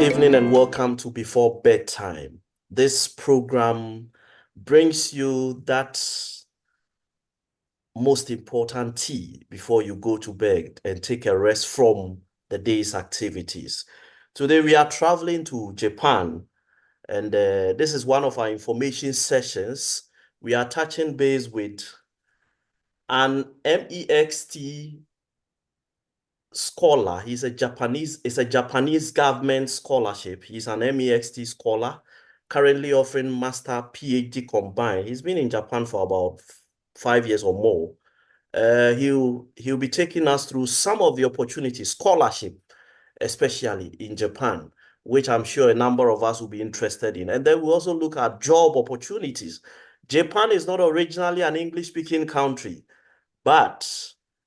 evening and welcome to Before Bedtime. This program brings you that most important tea before you go to bed and take a rest from the day's activities. Today we are traveling to Japan, and this is one of our information sessions. We are touching base with an MEXT scholar. It's a Japanese government scholarship. He's an MEXT scholar, currently offering master PhD combined. He's been in Japan for about 5 years or more. He'll be taking us through some of the opportunities, scholarship, especially in Japan, which I'm sure a number of us will be interested in. And then we'll also look at job opportunities. Japan is not originally an English-speaking country, but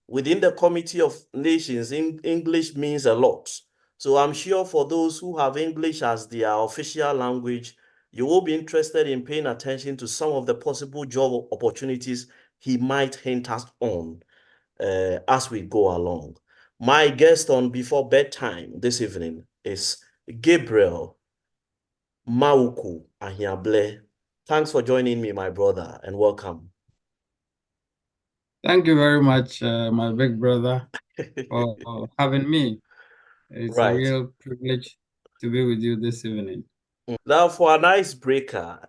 within the Committee of Nations, English means a lot. So I'm sure for those who have English as their official language, you will be interested in paying attention to some of the possible job opportunities he might hint us on as we go along. My guest on Before Bedtime this evening is Gabriel Mawuko Ahiable. Thanks for joining me, my brother, and welcome. Thank you very much, my big brother, for having me. It's a Right. real privilege to be with you this evening. Now, for an icebreaker,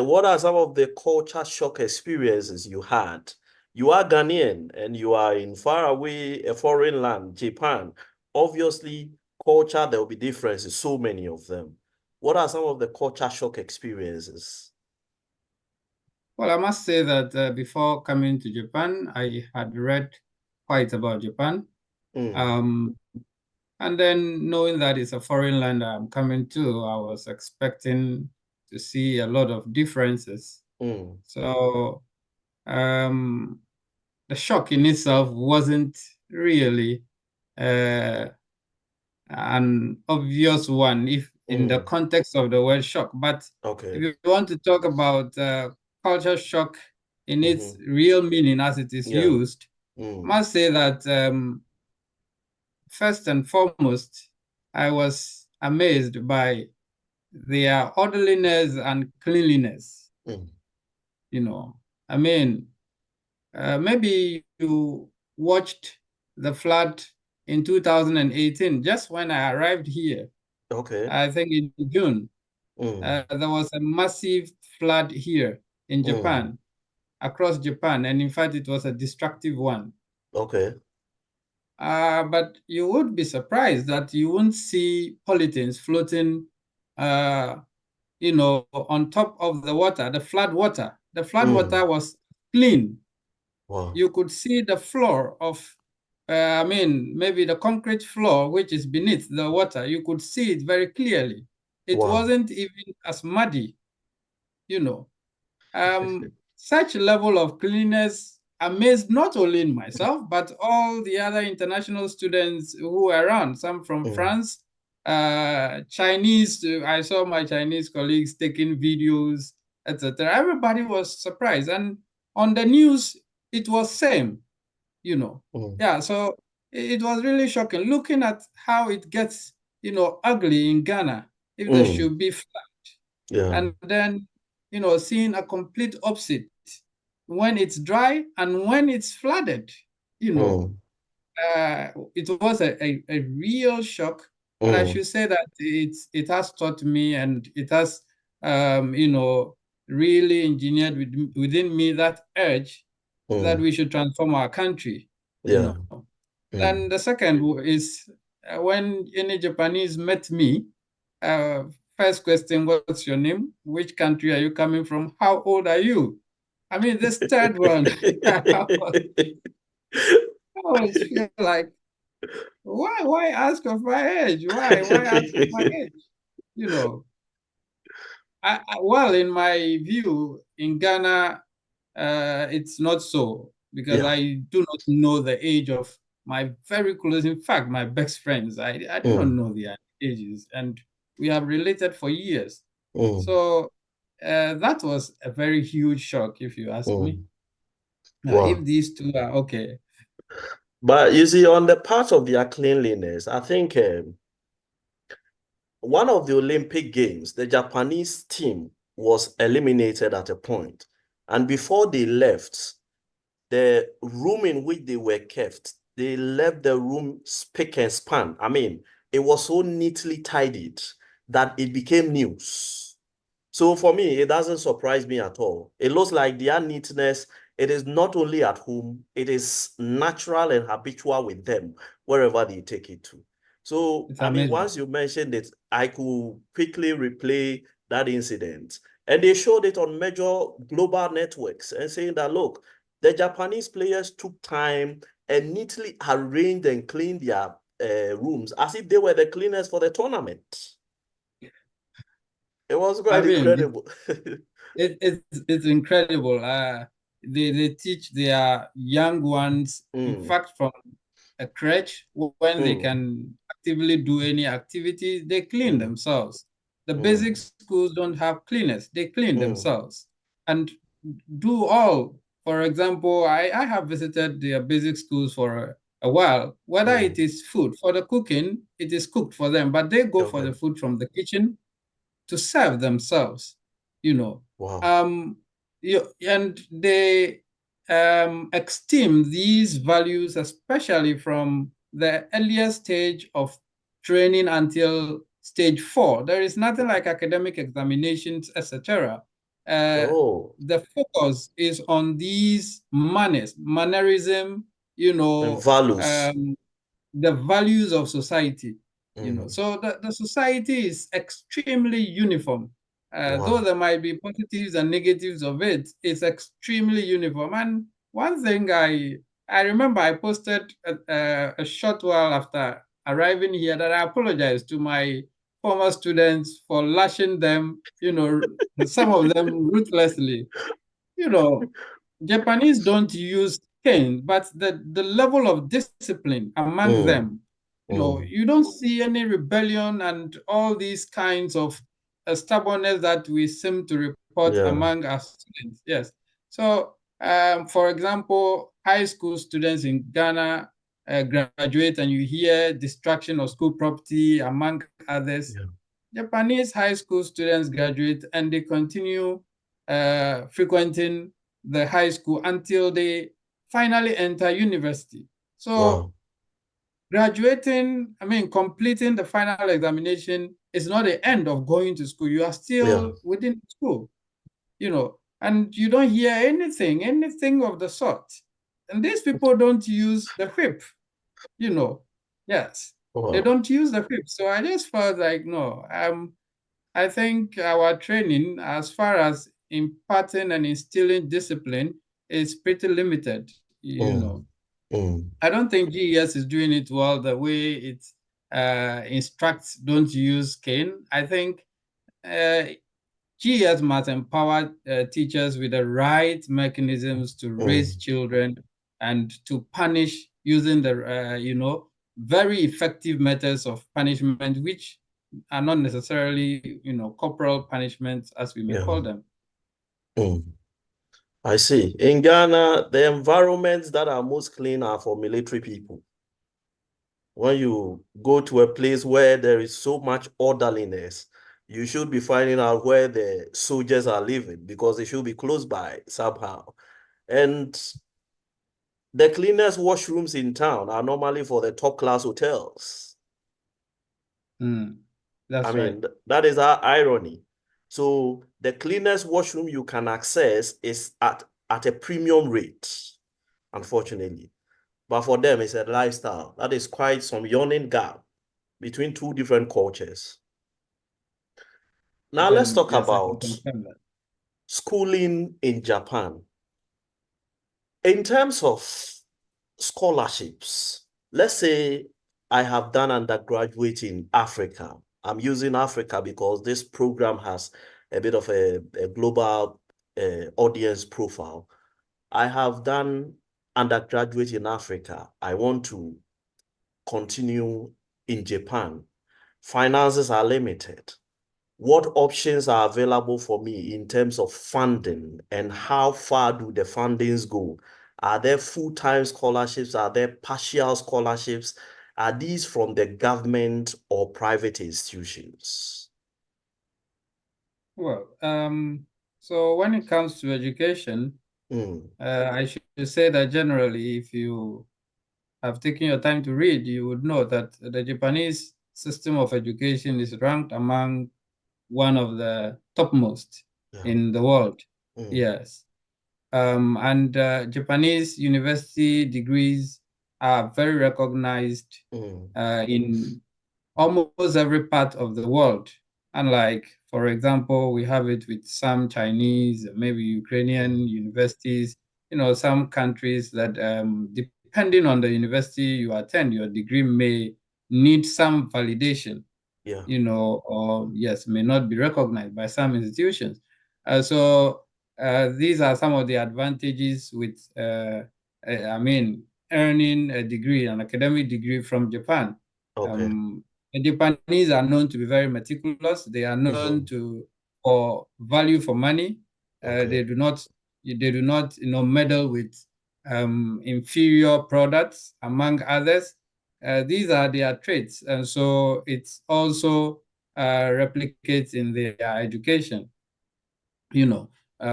what are some of the culture shock experiences you had? You are Ghanaian and you are in far away a foreign land, Japan. Obviously, culture, there will be differences, so many of them. What are some of the culture shock experiences? Well, I must say that before coming to Japan, I had read quite about Japan. Mm, Um, and then knowing that it's a foreign land I'm coming to, I was expecting to see a lot of differences. mm, So um, the shock in itself wasn't really uh, an obvious one if in the mm. context of the word shock. But if Okay. you want to talk about culture shock in its Mm-hmm. real meaning as it is Yeah. used, I Mm, must say that first and foremost, I was amazed by their orderliness and cleanliness. mm. You know, I mean, maybe you watched the flood in 2018, just when I arrived here. Okay. I think in June, Mm, there was a massive flood here in mm. Japan, across Japan, and in fact, it was a destructive one. Okay. But you would be surprised that you won't see polythenes floating, uh, on top of the water, the flood water. The flood Mm. water was clean. Wow. You could see the floor of, maybe the concrete floor, which is beneath the water. You could see it very clearly. It Wow. wasn't even as muddy, you know. Such level of cleanliness amazed not only myself, but all the other international students who were around, some from Mm, France, Chinese. I saw my Chinese colleagues taking videos, etc. Everybody was surprised. And on the news, it was same, you know. mm, Yeah, so it was really shocking looking at how it gets, ugly in Ghana if there mm. should be flood. Yeah. And then, seeing a complete opposite when it's dry and when it's flooded, you know, Mm, it was a real shock. But I mm, should say that it has taught me, and it has, really engineered within me that urge that mm. we should transform our country, you Yeah. know. Mm. And the second is when any Japanese met me, uh, first question, what's your name? Which country are you coming from? How old are you? I mean, this third one, I always feel like, why ask of my age? Why ask of my age? You know, well, in my view, in Ghana, it's not so because Yeah. I do not know the age of my very close, in fact, my best friends. I do not Mm, know their ages, and we have related for years. mm, So that was a very huge shock, if you ask me. mm. Now, if Wow. these two are okay, But you see, on the part of their cleanliness, I think one of the Olympic Games, the Japanese team was eliminated at a point. And before they left, the room in which they were kept, they left the room spick and span. I mean, it was so neatly tidied that it became news. So for me, it doesn't surprise me at all. It looks like their neatness, it is not only at home, it is natural and habitual with them wherever they take it to. So, It's I mean, amazing. once you mentioned it, I could quickly replay that incident. And they showed it on major global networks and saying that, look, the Japanese players took time and neatly arranged and cleaned their rooms as if they were the cleaners for the tournament. It was I quite mean, incredible. it's incredible. They teach their young ones, in Mm, fact, from a crèche, when they mm, can actively do any activity, they clean mm, themselves. The basic mm, schools don't have cleaners, they clean mm, themselves and do all. For example, I have visited their basic schools for a while. Whether it mm. is food for the cooking, it is cooked for them, but they go for Okay. the food from the kitchen to serve themselves, you know. Wow. Um, and they esteem these values, especially from the earlier stage of training until stage 4. There is nothing like academic examinations, etc. Uh, Oh, the focus is on these manners, mannerism, you and know, values. um, the values of society, you know. Mm. So the society is extremely uniform. Though Wow. there might be positives and negatives of it, it's extremely uniform. And one thing I remember I posted a short while after arriving here that I apologized to my former students for lashing them, you know, some of them ruthlessly. You know, Japanese don't use cane, but the level of discipline among Mm, them, you know, mm. you don't see any rebellion and all these kinds of stubbornness that we seem to report Yeah. among our students. Yes. So, for example, high school students in Ghana graduate and you hear destruction of school property, among others. Yeah. Japanese high school students graduate and they continue frequenting the high school until they finally enter university. So Wow. graduating, I mean, completing the final examination is not the end of going to school. You are Yeah. still within school, you know, and you don't hear anything of the sort. And these people don't use the whip, you know. Yes, they Wow. don't use the whip. So I just felt like, no, I think our training, as far as imparting and instilling discipline, is pretty limited. You know, Mm, mm. I don't think GES is doing it well the way it instructs don't use cane. I think uh, GES must empower teachers with the right mechanisms to raise Mm. children and to punish using the, very effective methods of punishment, which are not necessarily, corporal punishments, as we may Yeah. call them. Mm. I see. In Ghana, the environments that are most clean are for military people. When you go to a place where there is so much orderliness, you should be finding out where the soldiers are living because they should be close by somehow. And the cleanest washrooms in town are normally for the top class hotels. Mm, I that's right. mean, that is our irony. So the cleanest washroom you can access is at a premium rate, unfortunately. But for them, it's a lifestyle. That is quite some yawning gap between two different cultures. Now let's Even talk yes, I can about confirm that. schooling in Japan. In terms of scholarships, let's say I have done undergraduate in Africa. I'm using Africa because this program has a bit of a global audience profile. I have done undergraduate in Africa. I want to continue in Japan. Finances are limited. What options are available for me in terms of funding and how far do the fundings go? Are there full-time scholarships? Are there partial scholarships? Are these from the government or private institutions? Well, so when it comes to education, I should say that generally, if you have taken your time to read, you would know that the Japanese system of education is ranked among one of the topmost Yeah. in the world. Yes. And Japanese university degrees are very recognized in almost every part of the world. Unlike, for example, we have it with some Chinese, maybe Ukrainian universities, some countries that depending on the university you attend, your degree may need some validation, Yeah. or yes, may not be recognized by some institutions. So these are some of the advantages with, earning a degree, an academic degree from Japan. Okay. The Japanese are known to be very meticulous. They are known for value for money. Okay. They do not, meddle with inferior products, among others. These are their traits, and so it's also replicates in their education,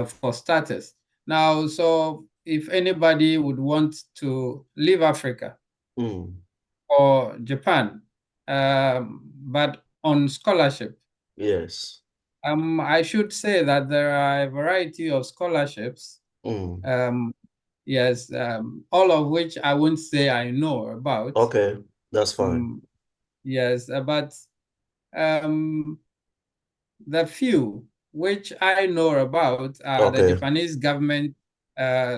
for starters. Now, so if anybody would want to leave Africa or Japan, but on scholarship, Yes. I should say that there are a variety of scholarships. Um, yes, all of which I won't say I know about. Okay. That's fine. Yes, but um, the few which I know about are the Okay. Japanese government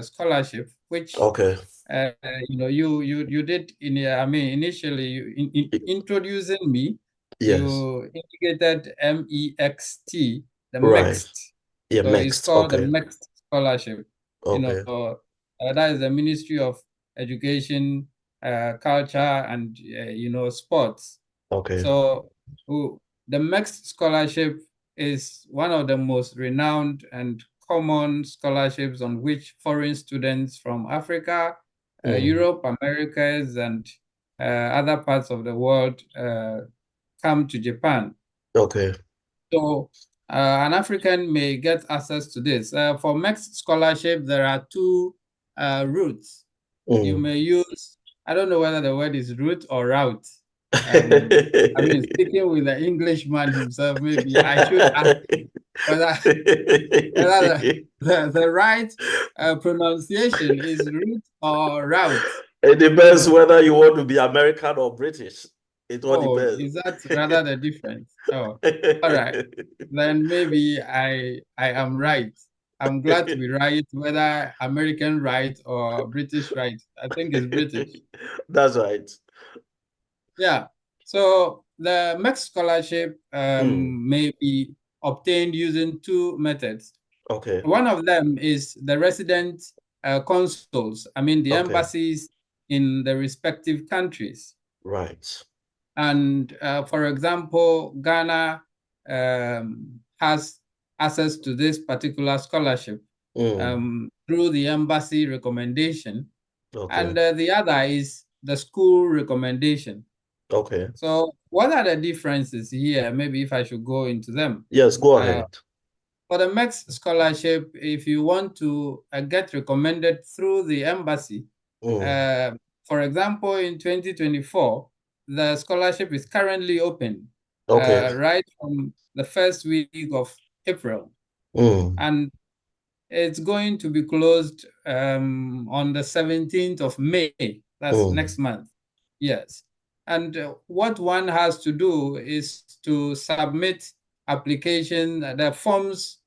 scholarship, which Okay. you did initially introducing me, Yes. you indicated MEXT, the Right. mixed. Yeah, So it's mixed. called the Okay. mixed scholarship. Okay. That is the Ministry of Education, Culture, and sports. Okay. So the mixed scholarship is one of the most renowned and common scholarships on which foreign students from Africa, Europe, Americas, and other parts of the world come to Japan. Okay. So an African may get access to this. For mixed scholarship, there are two routes. You may use, I don't know whether the word is route or route. Speaking with the Englishman himself, maybe I should ask whether the right pronunciation is route or route. It depends whether you want to be American or British. It all Oh, depends. is that rather the difference? Oh, all right. Then maybe I am right. I'm glad to be right, whether American right or British right. I think it's British. That's right. Yeah. So the MEX scholarship may be obtained using two methods. Okay. One of them is the resident consuls, the Okay. embassies in the respective countries. Right. And for example, Ghana has access to this particular scholarship through the embassy recommendation. Okay. And the other is the school recommendation. Okay. So what are the differences here? Maybe if I should go into them. Yes, go ahead. For the MEX scholarship, if you want to get recommended through the embassy, for example, in 2024, the scholarship is currently open, Okay. right from the first week of April. And it's going to be closed on the 17th of May. That's next month. Yes. And what one has to do is to submit application, the forms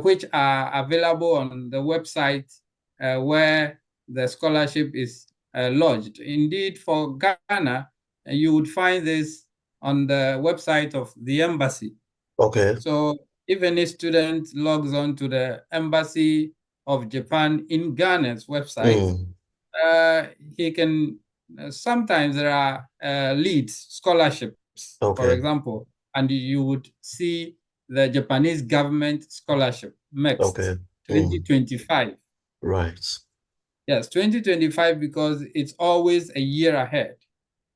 which are available on the website where the scholarship is lodged. Indeed, for Ghana, you would find this on the website of the embassy. Okay. So if any student logs on to the Embassy of Japan in Ghana's website, he can, sometimes there are lead scholarships, for Okay. example, and you would see the Japanese government scholarship, Okay. MEXT 2025. Right. Yes, 2025, because it's always a year ahead.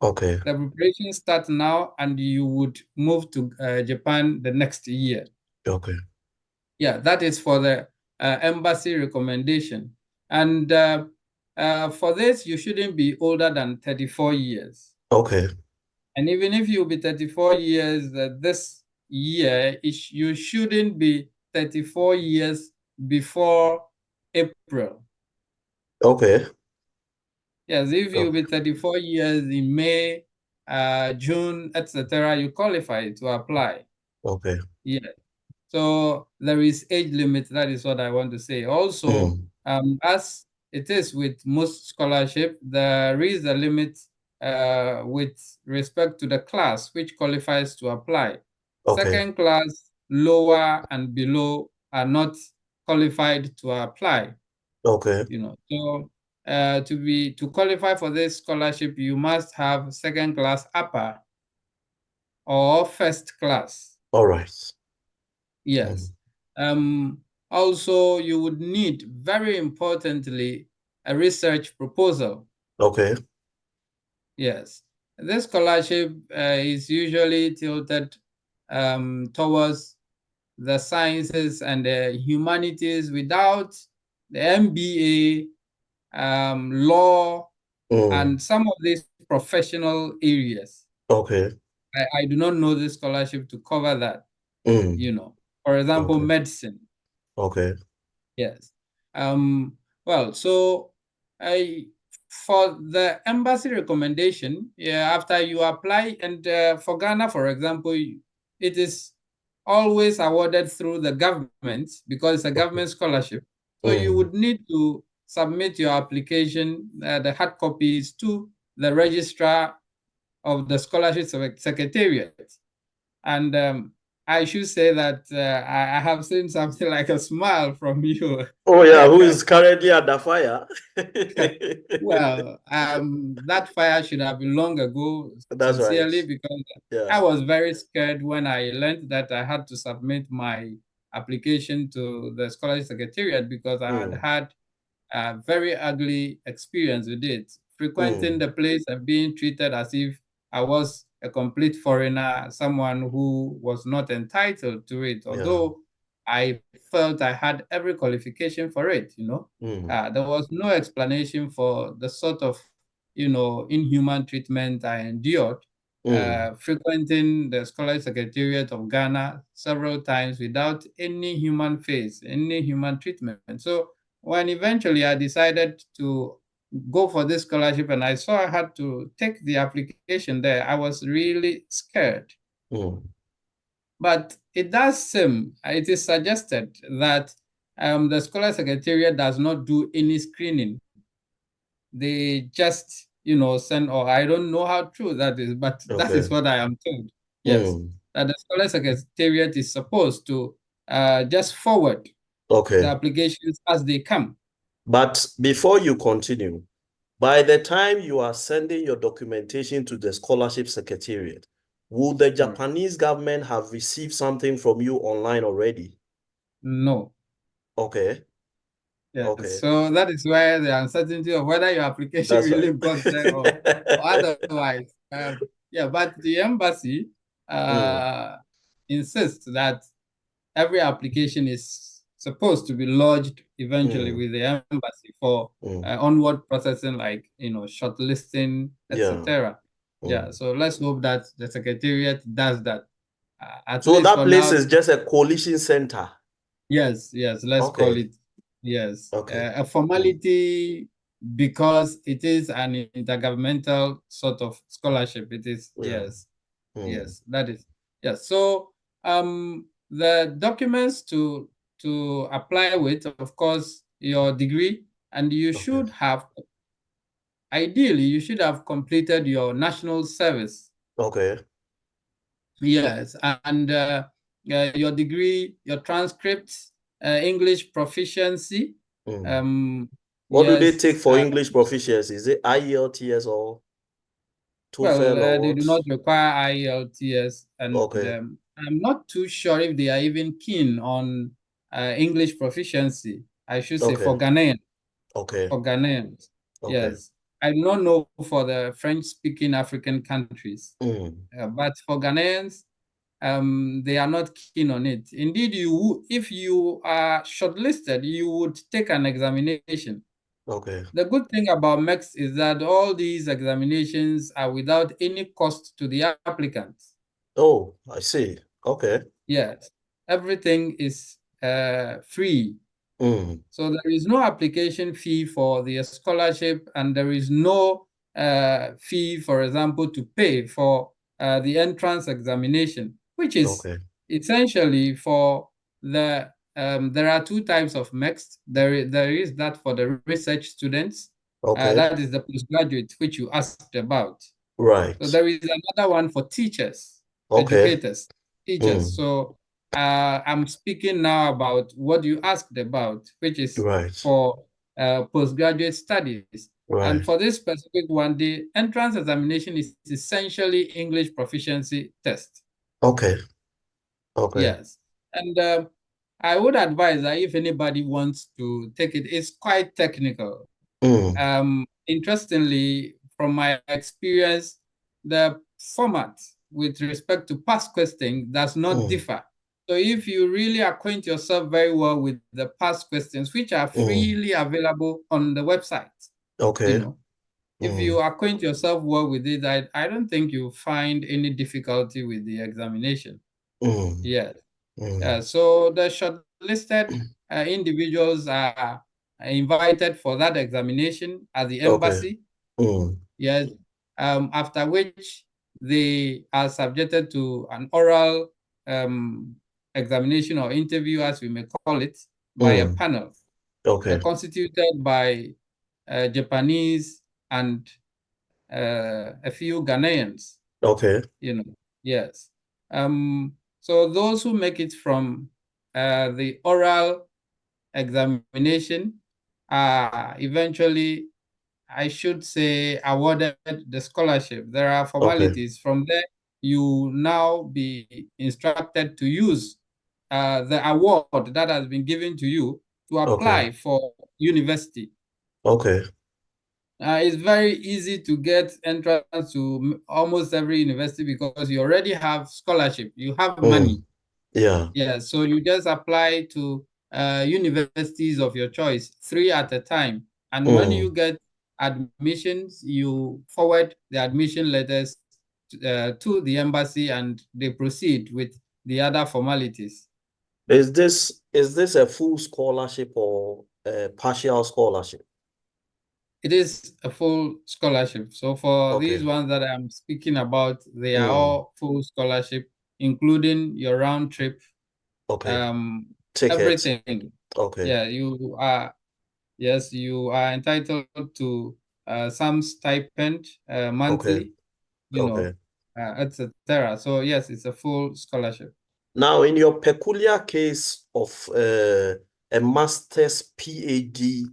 Okay. The preparations start now, and you would move to Japan the next year. Okay. Yeah, that is for the embassy recommendation. And for this, you shouldn't be older than 34 years. Okay. And even if you'll be 34 years this year, you shouldn't be 34 years before April. Okay. Yes, if you'll Okay. be 34 years in May, June, etc., you qualify to apply. Okay. Yeah. So there is age limit. That is what I want to say. Also, Mm. as it is with most scholarship, there is a limit with respect to the class which qualifies to apply. Okay. Second class, lower and below are not qualified to apply. Okay. So to qualify for this scholarship, you must have second class upper or first class. All right. Yes. Mm. Also, you would need, very importantly, a research proposal. Okay. Yes. This scholarship is usually tilted towards the sciences and the humanities without the MBA, law, Mm. and some of these professional areas. Okay. I do not know this scholarship to cover that, Mm. For example, Okay. medicine. Okay. Yes. Well, so I for the embassy recommendation, yeah, after you apply, and for Ghana, for example, it is always awarded through the government because it's a Okay. government scholarship. So you Mm. would need to submit your application, the hard copies, to the registrar of the scholarship secretariat. And I should say that I have seen something like a smile from you. Oh yeah, who is currently under fire? Well, that fire should have been long ago, That's right. sincerely, because I Yeah. was very scared when I learned that I had to submit my application to the scholarship secretariat because I had Mm. had a very ugly experience with it, frequenting Mm. the place and being treated as if I was a complete foreigner, someone who was not entitled to it, Yeah. although I felt I had every qualification for it. Mm. There was no explanation for the sort of, inhuman treatment I endured, Mm. frequenting the Scholarship Secretariat of Ghana several times without any human face, any human treatment. So when eventually I decided to go for this scholarship and I saw I had to take the application there, I was really scared. Mm. But it does seem, it is suggested that the Scholar Secretariat does not do any screening. They just, send, or I don't know how true that is, but that is Okay. what I am told. Yes, Mm. that the Scholar Secretariat is supposed to just forward the Okay. applications as they come. But before you continue, by the time you are sending your documentation to the scholarship secretariat, would the Mm. Japanese government have received something from you online already? No. Okay. Yes, Okay. so that is where the uncertainty of whether your application That's right. really got there or otherwise. Yeah, but the embassy Mm. uh, insists that every application is supposed to be lodged eventually Mm. with the embassy for Mm. onward processing, like shortlisting, Yeah. etc. Yeah, Mm. so let's hope that the secretariat does that. At So least that for place now. is just a coalition center. Yes, yes, let's call Okay. it, yes, Okay. a Mm. formality because it is an intergovernmental sort of scholarship. It is, Yeah. yes, Mm. yes, that is, yes. So the documents to apply with, of course, your degree, and you Okay. should have, ideally, you should have completed your national service. Okay. Yes, and your degree, your transcripts, English proficiency. Mm. What do they take Yes, for English proficiency? Is it IELTS or well, TOEFL or they do what? not require IELTS, and Okay. I'm not too sure if they are even keen on English proficiency. I should say Okay. for Ghanaian. Okay. For Ghanaians. Okay. Yes. I do not know for the French-speaking African countries, Mm. but for Ghanaians, they are not keen on it. Indeed, if you are shortlisted, you would take an examination. Okay. The good thing about MEX is that all these examinations are without any cost to the applicants. Oh, I see. Okay. Yes, everything is free. Mm. So there is no application fee for the scholarship, and there is no fee, for example, to pay for the entrance examination, which is Okay. essentially for there are two types of MEX. There is that for the research students, Okay. that is the postgraduate, which you asked about. So Right. there is another one for teachers, Okay. educators, teachers. Mm. So I'm speaking now about what you asked about, which is Right. for postgraduate studies. And Right. for this specific one, the entrance examination is essentially English proficiency test. Okay. Okay. Yes. And I would advise that if anybody wants to take it, it's quite technical. Mm. Interestingly, from my experience, the format with respect to past questions does not Mm. differ. So if you really acquaint yourself very well with the past questions, which are Mm. freely available on the website, you Okay. know, if Mm. you acquaint yourself well with it, I don't think you'll find any difficulty with the examination. Mm. Yes. Mm. So the shortlisted individuals are invited for that examination at the Okay. embassy. Mm. Yes. After which they are subjected to an oral examination or interview, as we may call it, by a Mm. panel Okay. constituted by Japanese and a few Ghanaians. Okay. You know, yes. So those who make it from the oral examination are eventually, I should say, awarded the scholarship. There are Okay. formalities. From there, you now be instructed to use the award that has been given to you to Okay. apply for university. Okay. It's very easy to get entrance to almost every university because you already have scholarship, you have money. Mm. Yeah. Yeah, so you just apply to universities of your choice, three at a time. And when you Mm. get admissions, you forward the admission letters to the embassy and they proceed with the other formalities. Is this a full scholarship or a partial scholarship? It is a full scholarship. So for Okay. these ones that I'm speaking about, they are Mm. all full scholarship, including your round trip, Okay. um, Ticket. everything. Okay. Yeah, you are, yes, you are entitled to some stipend Okay. monthly, Okay. etc. So yes, it's a full scholarship. Now, in your peculiar case of a master's PhD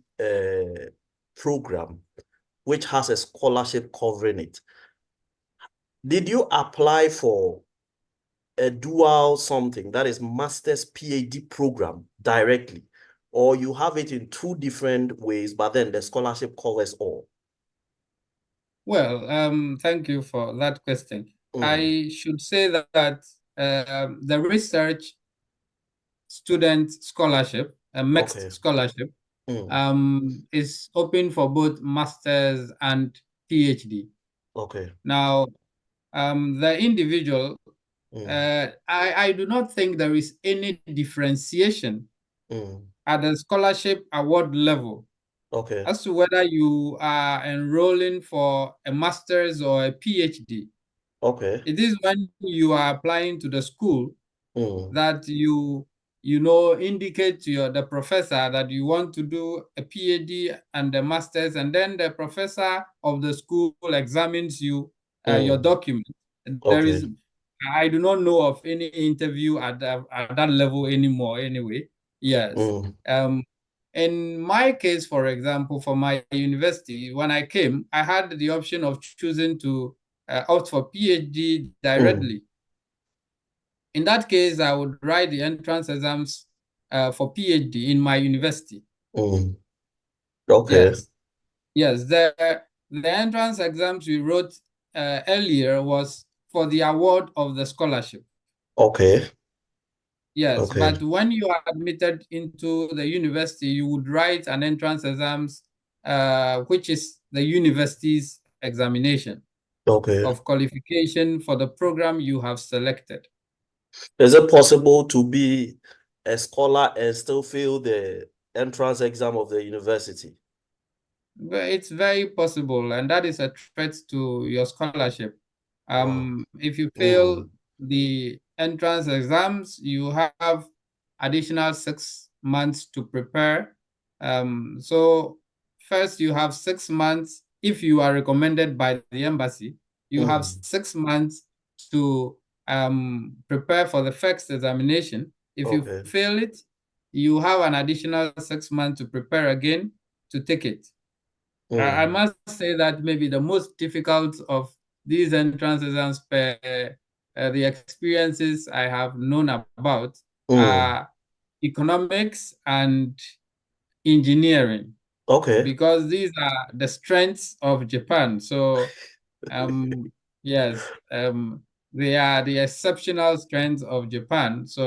program, which has a scholarship covering it, did you apply for a dual something that is master's PhD program directly, or you have it in two different ways, but then the scholarship covers all? Well, thank you for that question. Mm. I should say that the research student scholarship, a Okay. mixed scholarship, Mm. is open for both masters and PhD. Okay. Now, the individual, Mm. I do not think there is any differentiation Mm. at the scholarship award level Okay. as to whether you are enrolling for a master's or a PhD. Okay. It is when you are applying to the school Mm. that indicate to the professor that you want to do a PhD and a master's, and then the professor of the school examines your Mm. document. There Okay. is, I do not know of any interview at that level anymore. Anyway, yes. Mm. In my case, for example, for my university, when I came, I had the option of choosing to opt for PhD Mm. directly. In that case, I would write the entrance exams for PhD in my university. Mm. Okay. Yes, yes. the entrance exams we wrote earlier was for the award of the scholarship. Okay. Yes, Okay. but when you are admitted into the university, you would write an entrance exams, which is the university's examination Okay. of qualification for the program you have selected. Is it possible to be a scholar and still fail the entrance exam of the university? But it's very possible, and that is a threat to your scholarship. Wow. If you fail Mm. the entrance exams, you have additional 6 months to prepare. So first you have 6 months if you are recommended by the embassy. You have Mm. 6 months to prepare for the first examination. If you Okay. fail it, you have an additional 6 months to prepare again to take it. I Mm. must say that maybe the most difficult of these entrance exams per the experiences I have known about Mm. are economics and engineering, Okay. because these are the strengths of Japan. So yes, they are the exceptional strengths of Japan. So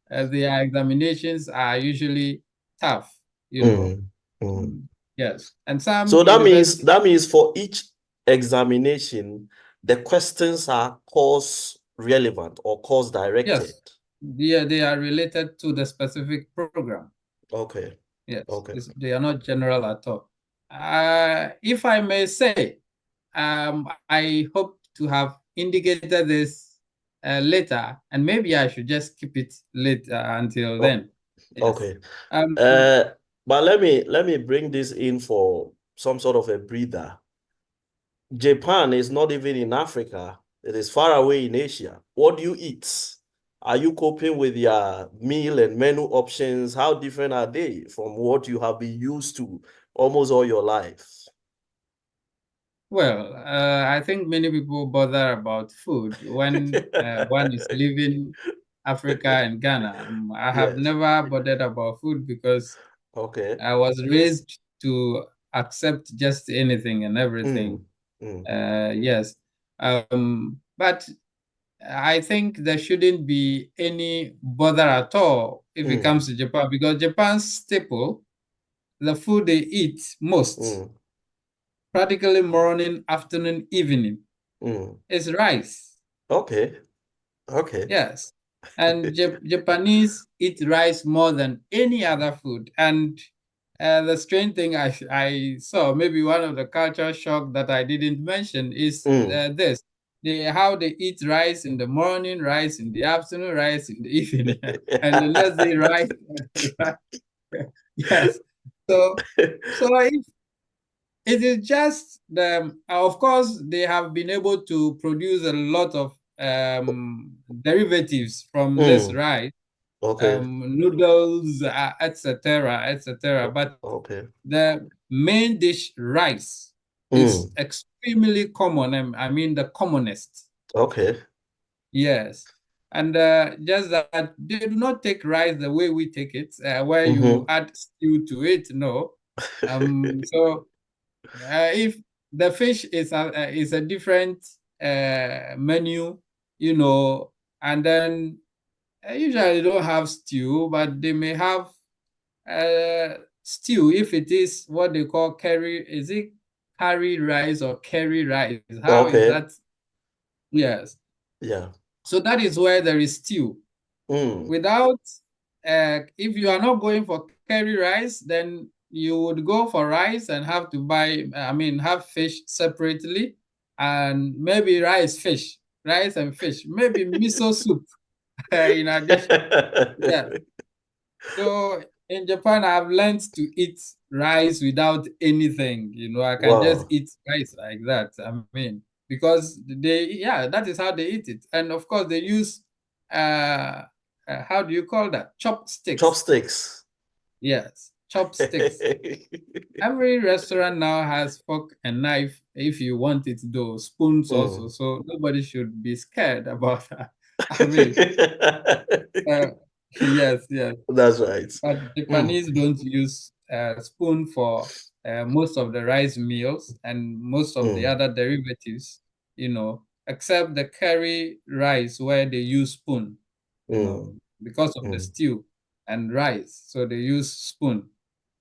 Mm. their examinations are usually tough, you know. Mm. Mm. Mm, yes, and some So universities, that means for each examination, the questions are course relevant or course directed. yes, they are related to the specific program. Okay. Yes, Okay. they are not general at all. If I may say, I hope to have indicated this later, and maybe I should just keep it later until Oh, then. Yes. okay. Um, But let me bring this in for some sort of a breather. Japan is not even in Africa. It is far away in Asia. What do you eat? Are you coping with your meal and menu options? How different are they from what you have been used to almost all your life? well, I think many people bother about food when one is leaving Africa and Ghana. I have Yes. never bothered about food because Okay. I was raised to accept just anything and everything. Mm, mm, Yes. But I think there shouldn't be any bother at all if it mm, comes to Japan, because Japan's staple, the food they eat most, mm, practically morning, afternoon, evening, mm. is rice. Okay. Okay. Yes. And Japanese eat rice more than any other food. And the strange thing I saw, maybe one of the culture shock that I didn't mention, is Mm. this. How they eat rice in the morning, rice in the afternoon, rice in the evening, and the next day rice. Yes. So, if it is just of course, they have been able to produce a lot of derivatives from this Mm. rice, Okay. noodles, etc., etc. But Okay. the main dish, rice, is Mm. extremely common. I mean, the commonest. Okay. Yes. And just that they do not take rice the way we take it, where you Mm-hmm. add stew to it. No. So if the fish is a different menu, and then usually they don't have stew, but they may have stew if it is what they call curry. Is it curry rice or curry rice? How is Okay. that? Yes. Yeah. So that is where there is stew. Mm. Without, if you are not going for curry rice, then you would go for rice and have to buy, have fish separately, and maybe rice and fish, maybe miso soup in addition. Yeah. So in Japan, I've learned to eat rice without anything. I can just Wow. eat rice like that. Because yeah, that is how they eat it. And of course, they use, uh, how do you call that? Chopsticks. Chopsticks. Yes, chopsticks. Every restaurant now has fork and knife if you want it, though, spoons also. Mm. So nobody should be scared about that. I mean, uh, yes, yes. That's right. But Mm. Japanese don't use a spoon for most of the rice meals and most of the other derivatives, except the curry rice where they use spoon, because of the stew and rice. So they use spoon,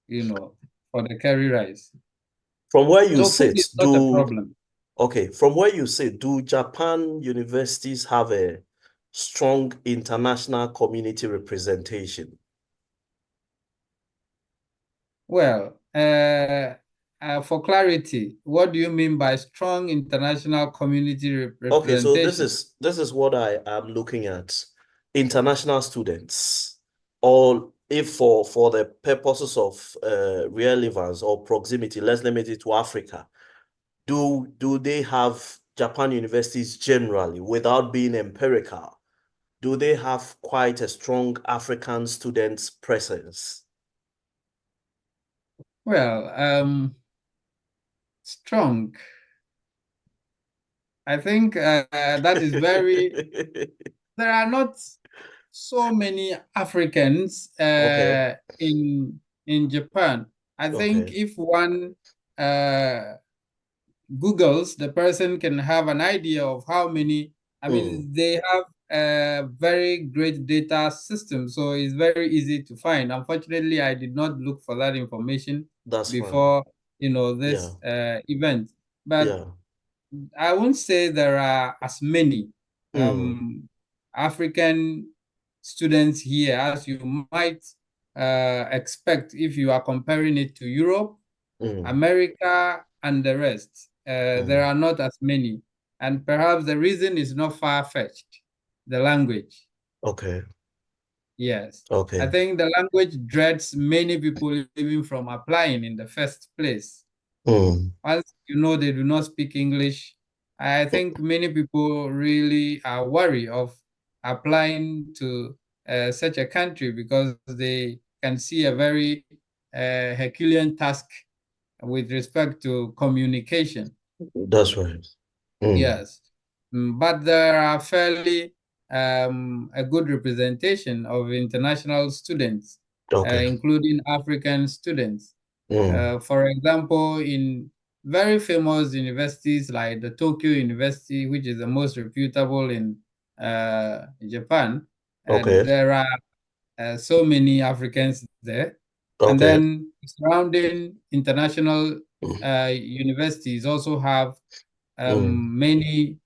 for the curry rice. From where you So food sit, is not a problem. from where you sit, do Japan universities have a strong international community representation? Well, for clarity, what do you mean by strong international community Okay, so representation? this is what I am looking at. International students, or if for the purposes of relevance or proximity, let's limit it to Africa. Do they have Japan universities generally, without being empirical? Do they have quite a strong African students presence? Well, strong. I think that is very. There are not so many Africans Okay, in Japan. I think okay. if one Googles, the person can have an idea of how many. I Mm, mean, they have a very great data system, so it's very easy to find. Unfortunately, I did not look for that information that's fine. before, Yeah, this event. But yeah. I won't say there are as many Mm, African students here as you might expect if you are comparing it to Europe, mm, America, and the rest. There mm. are not as many. And perhaps the reason is not far-fetched, the language. Okay, Yes. I okay. think the language dreads many people even from applying in the first place. Mm, Once they do not speak English, I think many people really are worried of applying to such a country because they can see a very Herculean task with respect to communication. that's right. Mm, Yes. But there are fairly a good representation of international students, okay. including African students. Mm, For example, in very famous universities like the Tokyo University, which is the most reputable in Japan, okay, there are so many Africans there. And okay. then surrounding international Mm, universities also have mm, many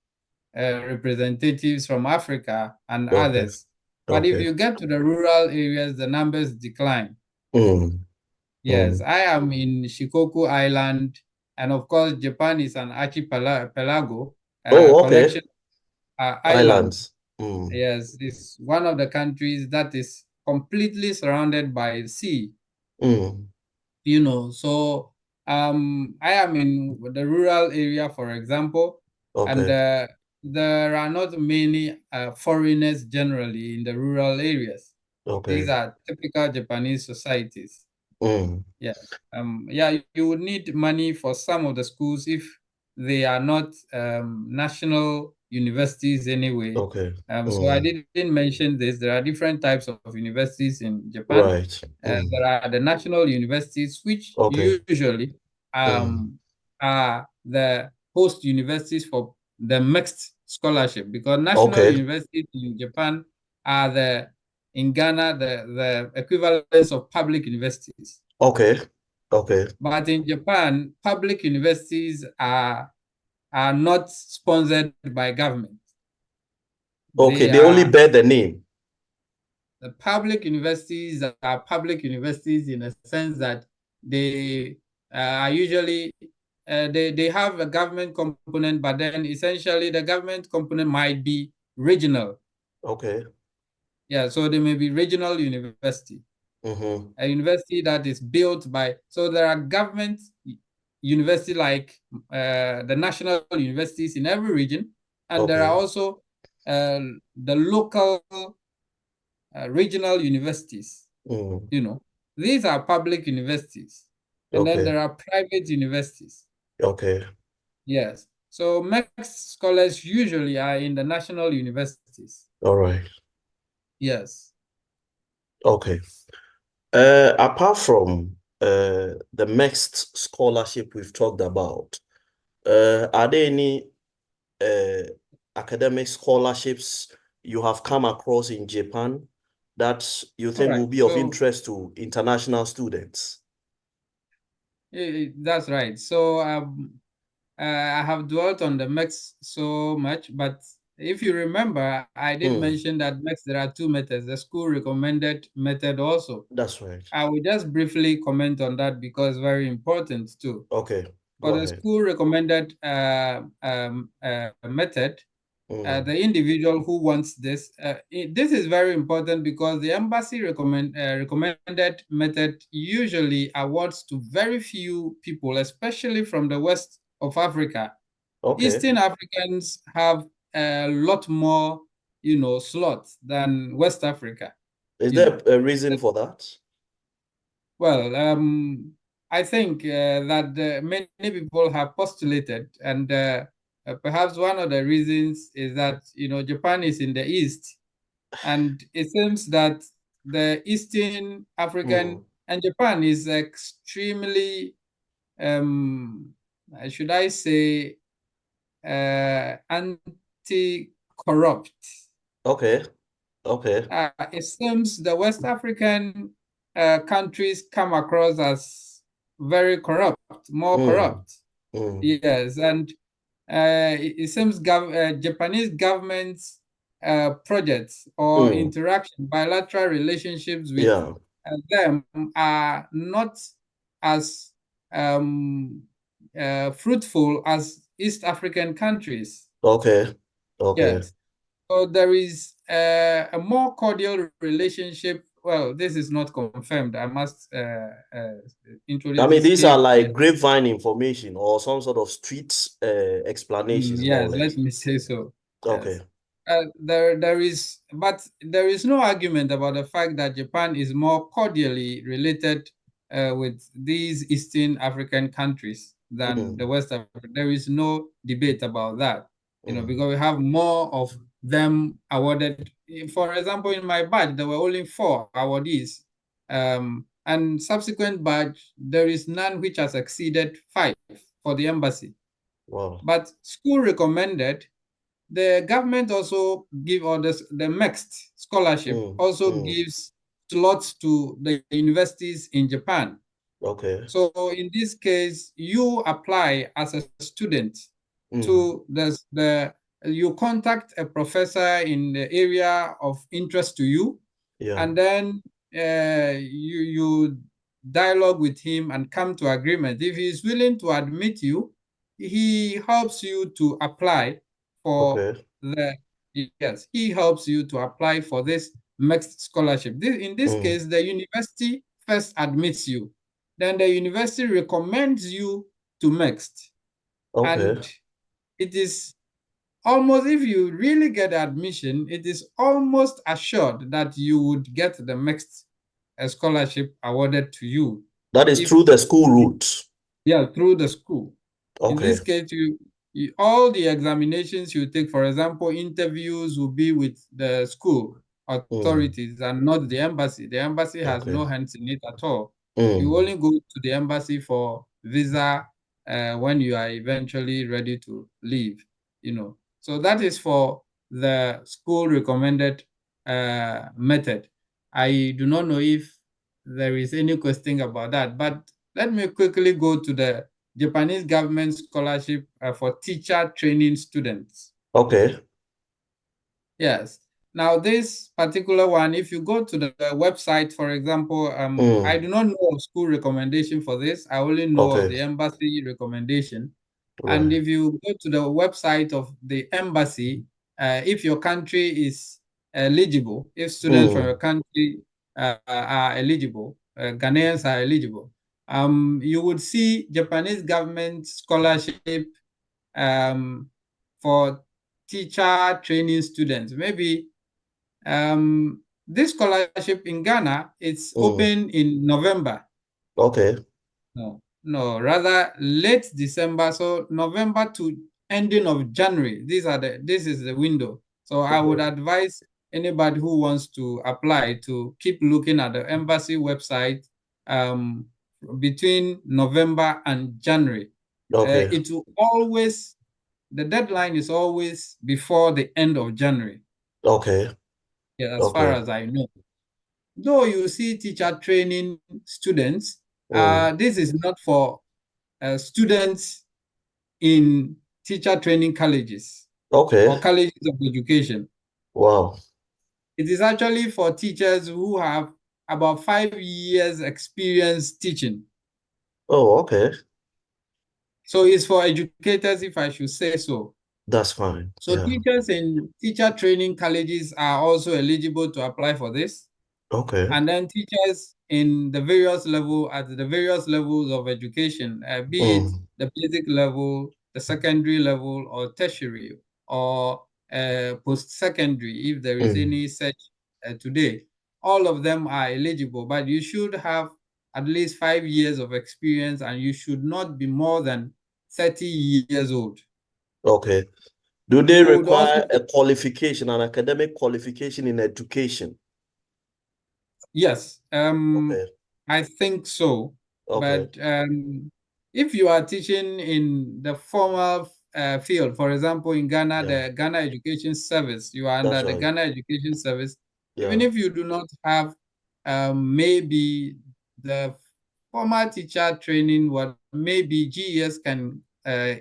representatives from Africa and okay, others. But if okay. you get to the rural areas, the numbers decline. Mm, Yes, mm. I am in Shikoku Island, and of course, Japan is an archipelago, Oh, okay. collection islands. Islands. Mm, Yes, it's one of the countries that is completely surrounded by sea. mm, So I am in the rural area, for example, and okay, there are not many foreigners generally in the rural areas. okay. These are typical Japanese societies. Mm, Yeah. You would need money for some of the schools if they are not national universities anyway. okay. So I Mm, didn't mention this. There are different types of universities in Japan. right. There are the national universities, which Okay. usually Mm, are the host universities for the mixed scholarship, because national okay. universities in Japan are in Ghana, the equivalents of public universities. Okay. Okay. But in Japan, public universities are not sponsored by government. Okay. They They only are bear the name. The public universities are public universities in a sense that they are usually they have a government component, but then essentially the government component might be regional. Okay. Yeah, so they may be regional university, Mm-hmm. a university that is built by. So there are government university like the national universities in every region, and there are Okay. also uh, the local regional universities. Mm, You know, these are public universities, and then okay. there are private universities. Okay. Yes. So mixed scholars usually are in the national universities. All right. Yes. Okay. Apart from the mixed scholarship we've talked about, are there any academic scholarships you have come across in Japan that you All think right. will be of So interest to international students? that's right. So I have dwelt on the MEX so much, but if you remember, I did Mm, mention that MEX, there are two methods, the school recommended method also. that's right. I will just briefly comment on that because very important too. Okay, For go the ahead. school recommended method, Mm, the individual who wants this, this is very important because the embassy recommended method usually awards to very few people, especially from the west of Africa. okay. Eastern Africans have a lot more, slots than West Africa. Is You there know, a reason for that? well, I think that many people have postulated, and perhaps one of the reasons is that Japan is in the east, and it seems that the Eastern African Mm, and Japan is extremely, should I say, anti-corrupt. okay, okay. It seems the West African countries come across as very corrupt, more Mm, corrupt. mm, Yes, and it seems Japanese government's projects or mm, interaction, bilateral relationships with yeah, them are not as fruitful as East African countries. okay, okay. Yes. So there is a more cordial relationship. Well, this is not confirmed. I must I introduce mean, this these are caveat. like grapevine information or some sort of street explanations, more or Yes, let less. me say so. Okay. Yes. But there is no argument about the fact that Japan is more cordially related with these Eastern African countries than the Mm, West Africa. There is no debate about that, mm, because we have more of them awarded. For example, in my batch, there were only 4 awardees. And subsequent batch, there is none which has exceeded 5 for the embassy. wow. But school recommended, the government also give, or the mixed scholarship Mm, also mm, gives slots to the universities in Japan. okay. So in this case, you apply as a student Mm, to you contact a professor in the area of interest to you, yeah, and then you dialogue with him and come to agreement. If he is willing to admit you, he helps you to apply for okay. the yes, he helps you to apply for this mixed scholarship. In this Mm, case, the university first admits you, then the university recommends you to mixed, okay. and it is almost, if you really get admission, it is almost assured that you would get the mixed scholarship awarded to you That is through if the school route. yeah, through the school. In Okay. this case, all the examinations you take, for example, interviews will be with the school Mm, authorities and not the embassy. The embassy has okay. no hands in it at all. You Mm, only go to the embassy for visa when you are eventually ready to leave. So that is for the school recommended method. I do not know if there is any question about that, but let me quickly go to the Japanese government scholarship for teacher training students. okay. Yes. Now, this particular one, if you go to the website, for example, I Mm, do not know of school recommendation for this. I only know of okay. the embassy recommendation. And Right. if you go to the website of the embassy, if your country is eligible, if students from your Mm, country are eligible, Ghanaians are eligible, you would see Japanese government scholarship um, for teacher training students. Maybe this scholarship in Ghana, it's mm, open in November. okay. No, rather late December. So November to ending of January. This is the window. So I would Okay. advise anybody who wants to apply to keep looking at the embassy website between November and January. Okay. It will always, the deadline is always before the end of January. Okay. Yeah, as far Okay. as I know. Though you see teacher training students, Mm. this is not for students in teacher training colleges Okay. or colleges of education. Wow. It is actually for teachers who have about 5 years experience teaching. Oh, okay. So it's for educators, if I should say so. That's fine. So Yeah. teachers in teacher training colleges are also eligible to apply for this. Okay. And then teachers in the various level at the various levels of education, be it Mm. the basic level, the secondary level, or tertiary, or post-secondary, if there is Mm. any such today, all of them are eligible. But you should have at least 5 years of experience, and you should not be more than 30 years old. Okay. Do they You would also require a qualification, an academic qualification in education? Yes, Okay. I think so. Okay. But if you are teaching in the formal field, for example, in Ghana, Yeah. the Ghana Education Service, you are under That's the right. Ghana Education Service, even Yeah. if you do not have maybe the formal teacher training, what maybe GES can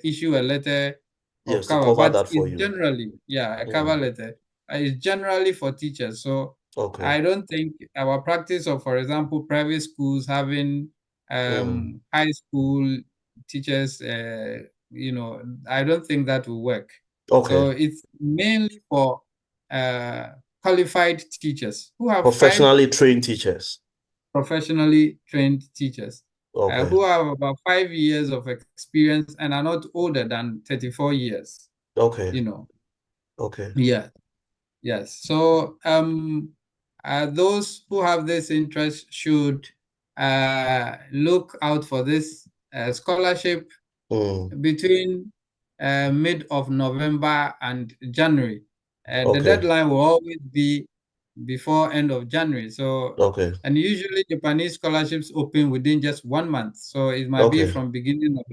issue a letter of Yes, to cover, cover but that for it's you. generally, yeah, a cover Mm. letter. It's generally for teachers. So Okay. I don't think our practice of, for example, private schools having Mm. high school teachers, I don't think that will work. So Okay. it's mainly for uh, qualified teachers who have Professionally trained teachers. professionally trained teachers Okay. who have about 5 years of experience and are not older than 34 years, Okay. you know. Okay. Yeah. Yes. So those who have this interest should look out for this scholarship Mm. between mid of November and January. The Okay. deadline will always be before end of January. So, Okay. and usually Japanese scholarships open within just 1 month. So it might be Okay. from beginning of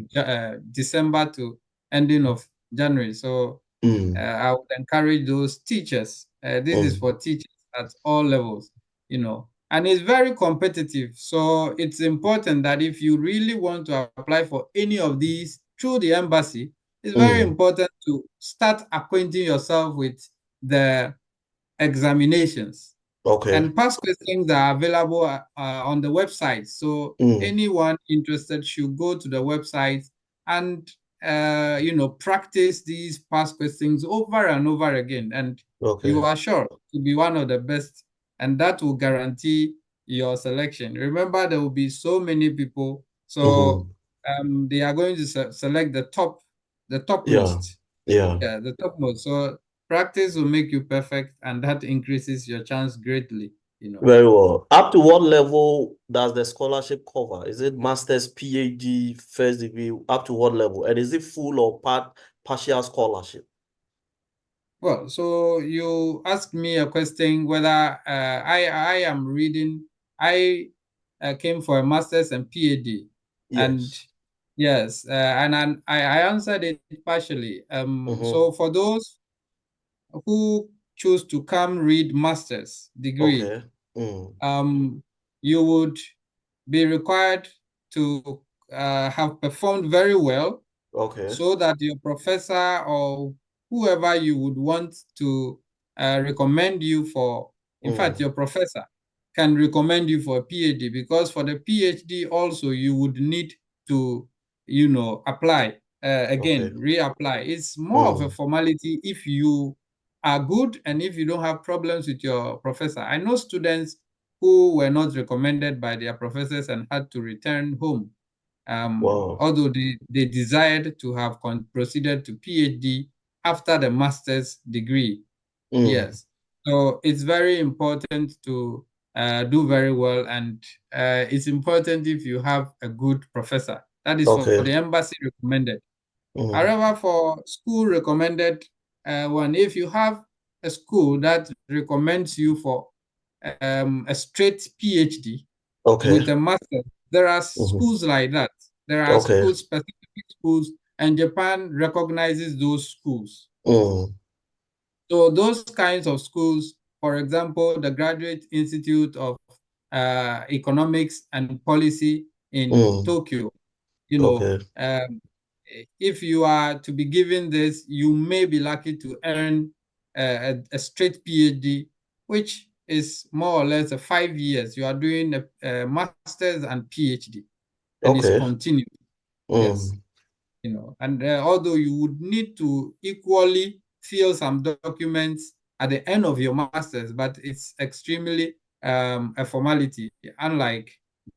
December to ending of January. So Mm. I would encourage those teachers. This is Mm. for teachers at all levels, and it's very competitive. So it's important that if you really want to apply for any of these through the embassy, it's very Mm. important to start acquainting yourself with the examinations. Okay. And past questions are available on the website. So Mm. anyone interested should go to the website and practice these past questions over and over again. And you Okay. are sure to be one of the best, and that will guarantee your selection. Remember, there will be so many people, so Mm-hmm. they are going to select the Yeah. topmost. Yeah. Yeah, the topmost. So practice will make you perfect, and that increases your chance greatly. Very well. Up to what level does the scholarship cover? Is it master's, PhD, first degree? Up to what level? And is it full or partial scholarship? Well, so you asked me a question whether I am reading. I came for a master's and PhD, and Yes. yes, and I answered it partially. Mm-hmm. So for those who choose to come read master's degree, Okay. Mm. um, you would be required to have performed very well Okay. so that your professor or whoever you would want to recommend you for, in fact, Mm. your professor can recommend you for a PhD, because for the PhD also you would need to, apply again, Okay. reapply. It's more of a Mm. formality if you are good and if you don't have problems with your professor. I know students who were not recommended by their professors and had to return home, Wow. although they desired to have proceeded to PhD after the master's degree. Mm. Yes. So it's very important to do very well, and it's important if you have a good professor. That is for Okay. the embassy recommended. Mm. However, for school recommended one, if you have a school that recommends you for a straight PhD Okay. with a master, There are Mhm. schools like that. There are Okay. schools, specific schools, and Japan recognizes those schools. Mm. So those kinds of schools, for example, the Graduate Institute of Economics and Policy in Mm. Tokyo, Okay. if you are to be given this, you may be lucky to earn a straight PhD, which is more or less 5 years. You are doing a master's and PhD, and it's Okay. continued. Yes, Mm. and although you would need to equally fill some documents at the end of your master's, but it's extremely a formality, unlike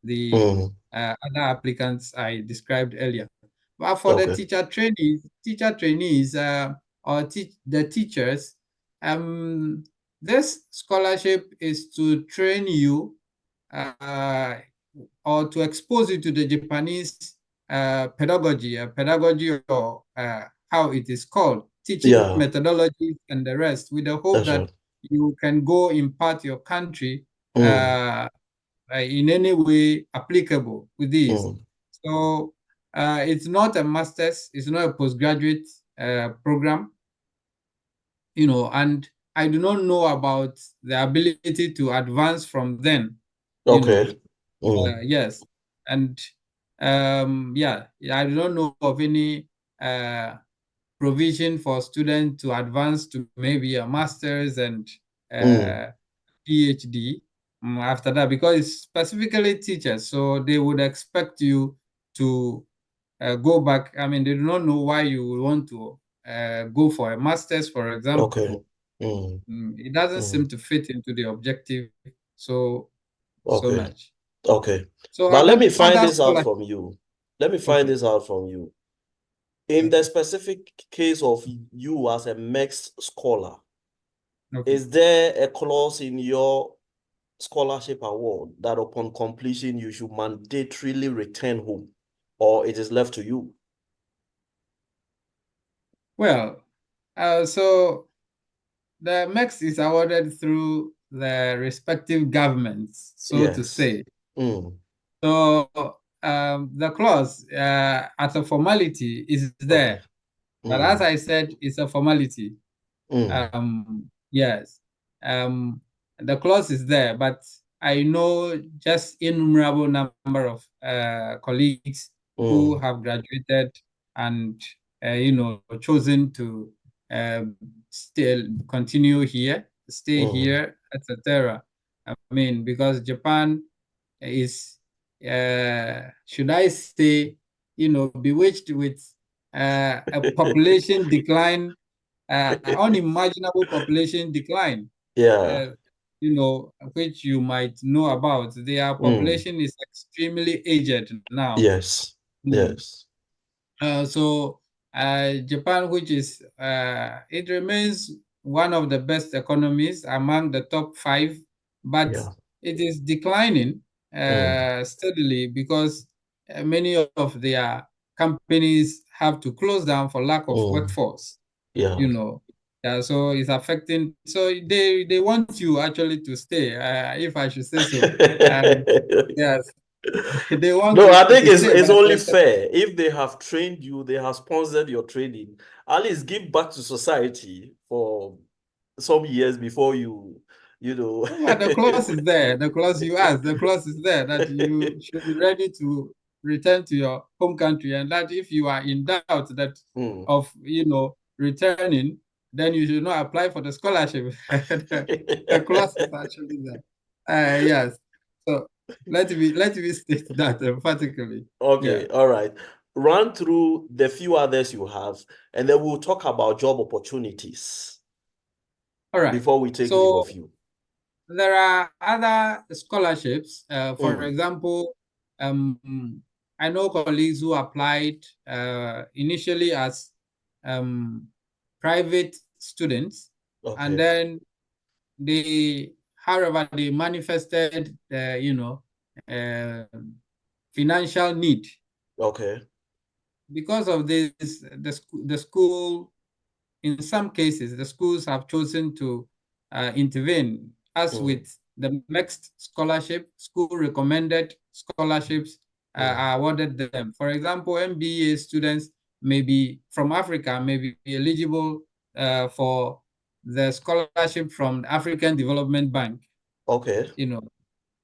the Mm. other applicants I described earlier. But for the Okay. teacher trainees, or the teachers, this scholarship is to train you uh, or to expose you to the Japanese pedagogy, or how it is called, teaching Yeah, methodologies and the rest, with the hope that's that right. you can go impart your country Mm. in any way applicable with this. Mm. So it's not a master's, it's not a postgraduate program, and I do not know about the ability to advance from then, you know. Okay. Mm. Yes, and yeah, I do not know of any provision for students to advance to maybe a master's and Mm. uh, PhD after that, because it's specifically teachers, so they would expect you to go back. I mean, they do not know why you would want to go for a master's, for Okay. example. Mm. It doesn't Mm. seem to fit into the objective so Okay. much. Okay. So But let me find other this out scholars. from you. Let me find Okay, this out from you. In the okay, specific case of you as a mixed scholar, okay. is there a clause in your scholarship award that upon completion you should mandatorily return home, or it is left to you? Well, so the MEX is awarded through the respective governments, so to Yes. say. Mm. So the clause, as a formality, is Okay. there. But as Mm. I said, it's a formality. Mm. Yes, um, the clause is there, but I know just innumerable number of colleagues who Mm. have graduated and chosen to still continue here, stay Mm. here, etc. I mean, because Japan is, should I say, bewitched with a population decline, unimaginable population decline, Yeah. uh, which you might know about. Their Mm. population is extremely aged now. Yes. You know, Yes. so Japan, which is it remains one of the best economies among the top five, but Yeah. it is declining Mm. steadily because many of their companies have to close down for lack of Mm. workforce. Yeah. Yeah, so it's affecting. So they want you actually to stay, if I should say so. Um, yes, they want No, you I think to stay, it's but only fair. If they have trained you, they have sponsored your training, at least give back to society for some years before you know. but the clause is there. The clause you asked, the clause is there that you should be ready to return to your home country, and that if you are in doubt that Mm. of returning, then you should not apply for the scholarship. The clause is actually there. Yes. So let me state that emphatically. Okay, Yeah. all right. Run through the few others you have, and then we'll talk about job opportunities All right. before we take leave So of you. there are other scholarships. For Mm. example, I know colleagues who applied initially as um, private students, and Okay. then however, they manifested, uh, financial need. Okay. Because of this, the school, in some cases, the schools have chosen to intervene, as Mm. with the mixed scholarship, school recommended scholarships are awarded them. For example, MBA students may be from Africa, may be eligible for the scholarship from the African Development Bank. Okay. You know,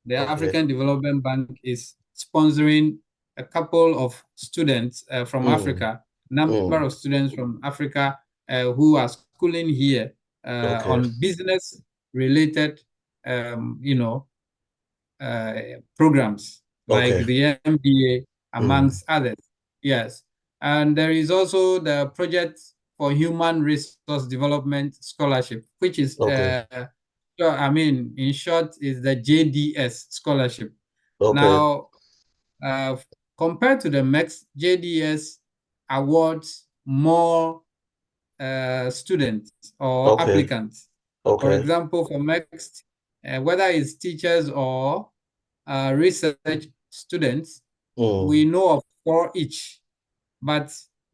the Okay. African Development Bank is sponsoring a couple of students from Africa, number of students from Africa who are schooling here Okay. on business related, programs like Okay. the MBA, amongst others. Yes. And there is also the Project for Human Resource Development Scholarship, which is, Okay. in short, is the JDS scholarship. Okay. Now, uh, compared to the MEX, JDS awards more students or Okay. applicants. For Okay. example, for MEX, whether it's teachers or research students, we know of 4 each. But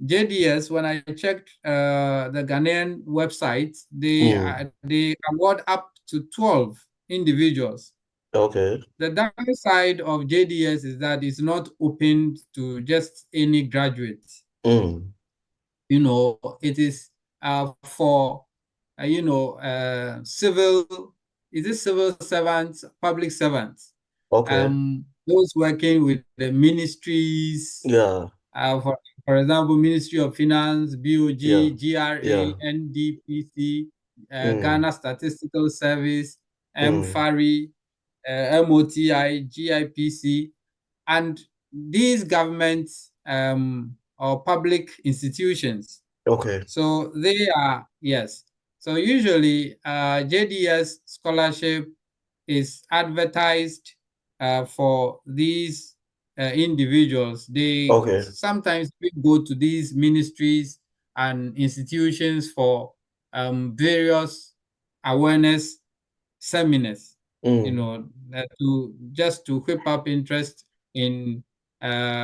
JDS, when I checked the Ghanaian website, they award up to 12 individuals. Okay. The downside of JDS is that it's not open to just any graduate. It is for civil, is it civil servants, public servants, Okay. those working with the ministries, Yeah. for example, Ministry of Finance, Yeah. BOG, GRA, Yeah. NDPC, Mm. Ghana Statistical Service, Mm. MFARI, MOTI, GIPC, and these governments or public institutions. Okay. So they are, yes. So usually JDS scholarship is advertised for these individuals. They Okay. sometimes go to these ministries and institutions for various awareness seminars, Mm. to whip up interest in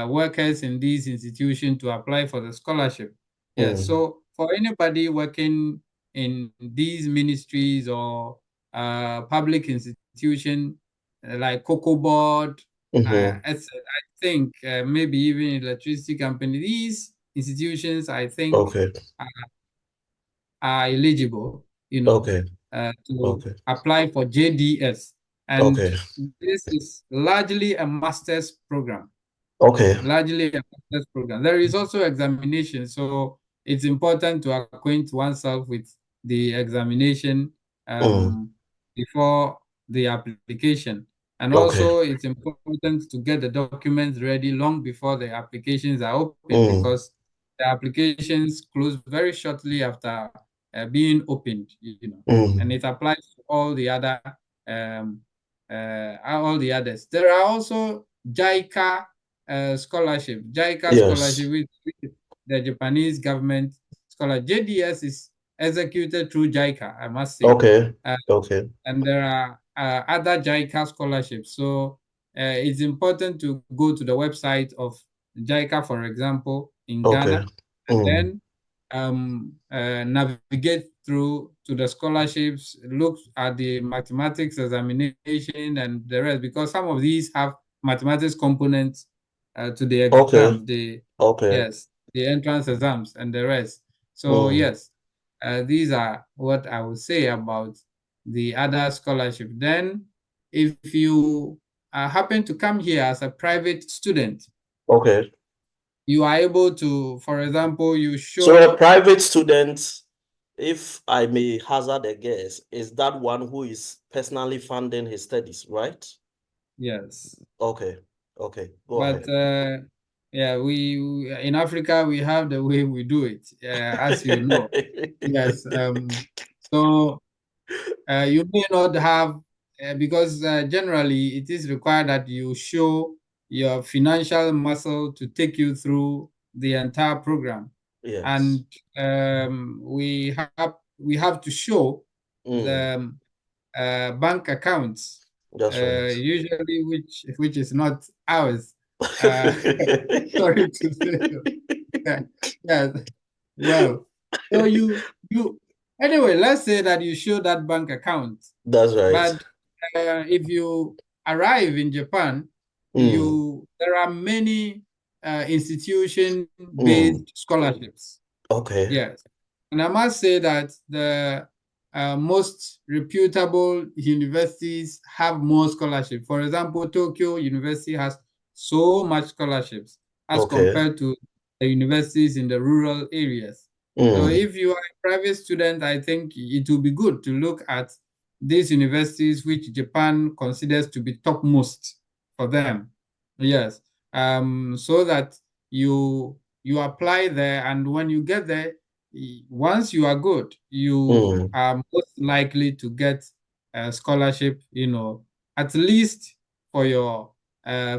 workers in these institutions to apply for the scholarship. Yes, Mm. so for anybody working in these ministries or public institution like Cocoa Board, Mm-hmm. I think maybe even electricity company, these institutions I think Okay. are eligible, Okay. to Okay. apply for JDS. And Okay. this is largely a master's program, Okay. largely a master's program. There is also examination, so it's important to acquaint oneself with the examination Mm. before the application. And Okay. also, it's important to get the documents ready long before the applications are open, Mm. because the applications close very shortly after being opened, and Mm. it applies to um, all the others. There are also JICA Yes. scholarship, which is the Japanese government scholar. JDS is executed through JICA, I must say. Okay. Uh, Okay. and there are other JICA scholarships. So it's important to go to the website of JICA, for example, in Okay. Ghana, and Mm. then navigate through to the scholarships, look at the mathematics examination and the rest, because some of these have mathematics components to the Okay. exams, Okay. the entrance exams and the rest. So Mm. yes, these are what I would say about the other scholarship. Then, if you happen to come here as a private student, Okay. you are able to, for example, you So a show, private student, if I may hazard a guess, is that one who is personally funding his studies, right? yes, Okay. Okay. Go but ahead. yeah, we in Africa we have the way we do it, as you know. Yes, so you may not have, because generally it is required that you show your financial muscle to take you through the entire program, Yes. and we have to show Mm. the bank accounts, That's right. usually which is not ours. Uh, sorry to say so. Yeah, yeah. Well, so you anyway, let's say that you show that bank account, That's right. but if you arrive in Japan, there are many Mm. institution-based scholarships. Okay. Yes. And I must say that the most reputable universities have more scholarship. For example, Tokyo University has so much scholarships as Okay. compared to the universities in the rural areas. So Mm. if you are a private student, I think it will be good to look at these universities which Japan considers to be topmost for them. Yes. So that you apply there, and when you get there, once you are good, you Mm. are most likely to get a scholarship, at least for your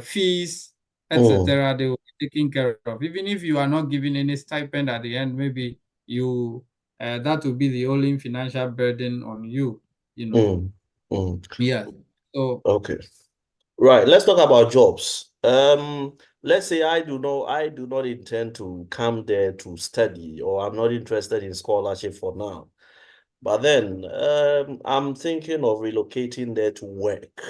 fees, Mm. etc. They will be taken care of. Even if you are not given any stipend at the end, maybe you that will be the only financial burden on you. Mm. Mm. Yes. So, Okay. Right. Let's talk about jobs. Let's say I do not intend to come there to study, or I'm not interested in scholarship for now. But then I'm thinking of relocating there to work.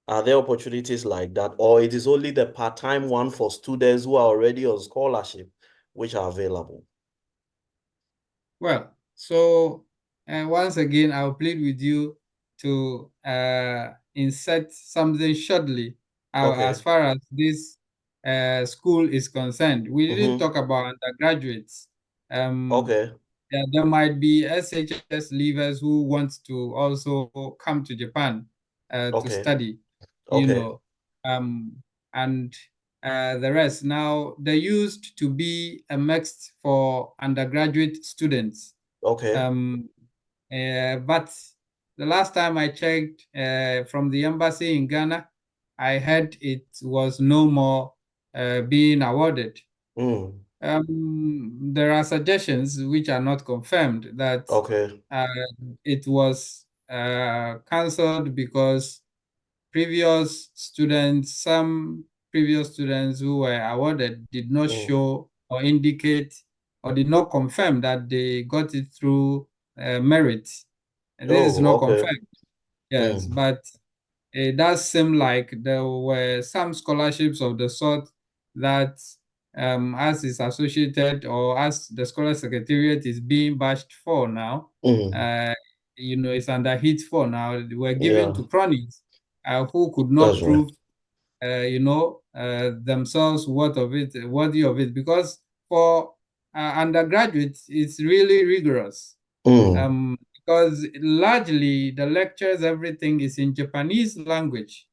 Are there opportunities like that, or it is only the part-time one for students who are already on scholarship, which are available? well, so once again, I'll plead with you to insert something shortly as Okay. far as this school is concerned. We didn't Mm-hmm. talk about undergraduates. Um, Okay. yeah, there might be SHS leavers who want to also come to Japan to Okay. study, you Okay. know, um, and the rest. Now, there used to be a mixed for undergraduate students, Okay. um, but the last time I checked from the embassy in Ghana, I heard it was no more being awarded. Mm. There are suggestions which are not confirmed that Okay. uh, it was cancelled because some previous students who were awarded did not Mm. show or indicate or did not confirm that they got it through merit. And this is Oh, not okay. confirmed. Yes, Mm. but it does seem like there were some scholarships of the sort that, as is associated or as the scholar secretariat is being bashed for now, Mm. uh, it's under heat for now, they were given Yeah, to cronies who could that's not right. prove, themselves worthy of it, because for undergraduates, it's really rigorous, Mm. because largely the lectures, everything is in Japanese language.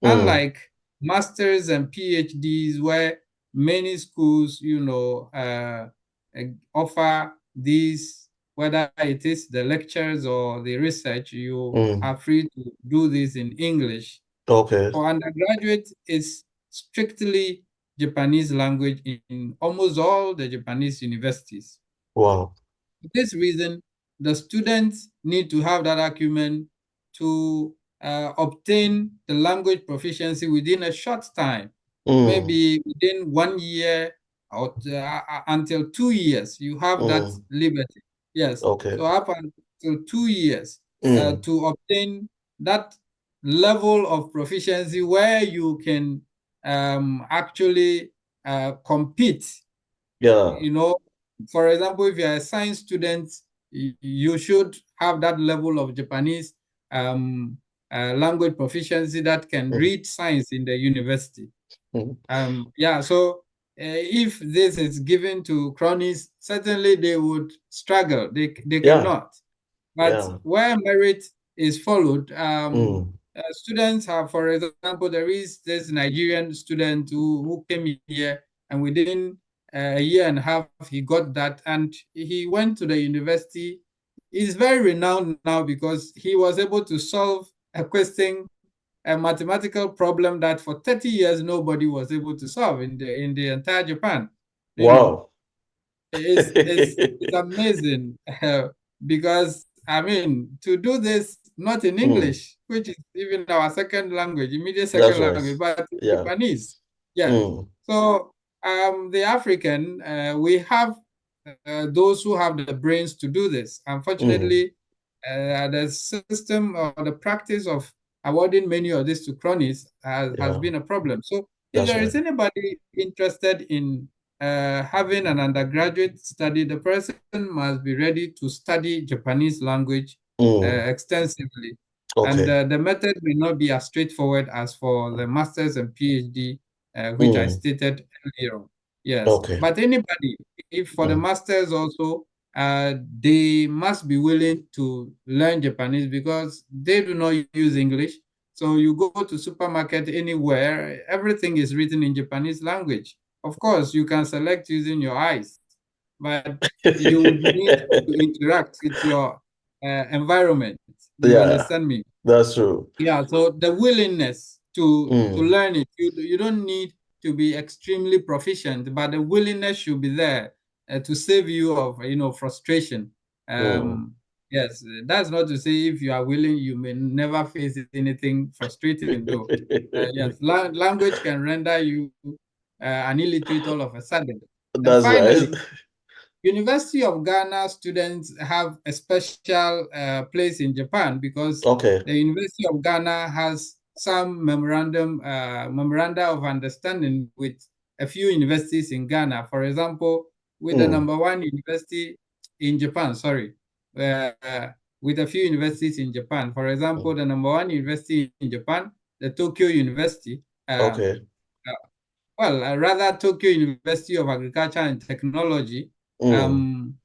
Mm. Unlike masters and PhDs, where many schools, offer these, whether it is the lectures or the research, you Mm. are free to do this in English. Okay. For undergraduate, it's strictly Japanese language in almost all the Japanese universities. Wow. For this reason, the students need to have that acumen to obtain the language proficiency within a short time, Mm. maybe within 1 year or until 2 years. You have that Mm. liberty. Yes. Okay. So up until 2 years Mm. to obtain that level of proficiency where you can actually compete, Yeah. you know, for example, if you're a science student, you should have that level of Japanese language proficiency that can Mm. read science in the university. Mm. Yeah, so if this is given to cronies, certainly they would struggle. They Yeah. cannot. But Yeah. where merit is followed, Mm. students have, for example, there is this Nigerian student who came here, and within a year and a half, he got that, and he went to the university. He's very renowned now because he was able to solve a mathematical problem that for 30 years nobody was able to solve in the entire Japan. You know, Wow. it's amazing because I mean, to do this not in Mm. English, which is even our second language, immediate That's second right. language, but in Yeah. Japanese. Yes. Mm. So the African, we have those who have the brains to do this. Mm. Unfortunately, the system or the practice of awarding many of this to cronies has Yeah. been a problem. So if That's there right. is anybody interested in having an undergraduate study, the person must be ready to study Japanese language Mm. extensively. And Okay. the method may not be as straightforward as for the master's and PhD, which I Mm. stated earlier on. Yes, Okay. but anybody, if for the Mm. masters also, they must be willing to learn Japanese because they do not use English. So you go to supermarket anywhere, everything is written in Japanese language. Of course, you can select using your eyes, but you would need to interact with your environment. You Yeah, understand me? that's true. Yeah, so the willingness to Mm. learn it, you don't need to be extremely proficient, but the willingness should be there to save you of frustration. Mm. Yes, that's not to say if you are willing, you may never face anything frustrating though. Yes, language can render you an illiterate all of a sudden. And That's right. finally, University of Ghana students have a special place in Japan because Okay. the University of Ghana has some memoranda of understanding with a few universities in Ghana. For example, with the Mm. number one university in Japan, sorry, with a few universities in Japan. For example, Mm. the number one university in Japan, the Tokyo University, Okay. rather Tokyo University of Agriculture and Technology, Mm. um,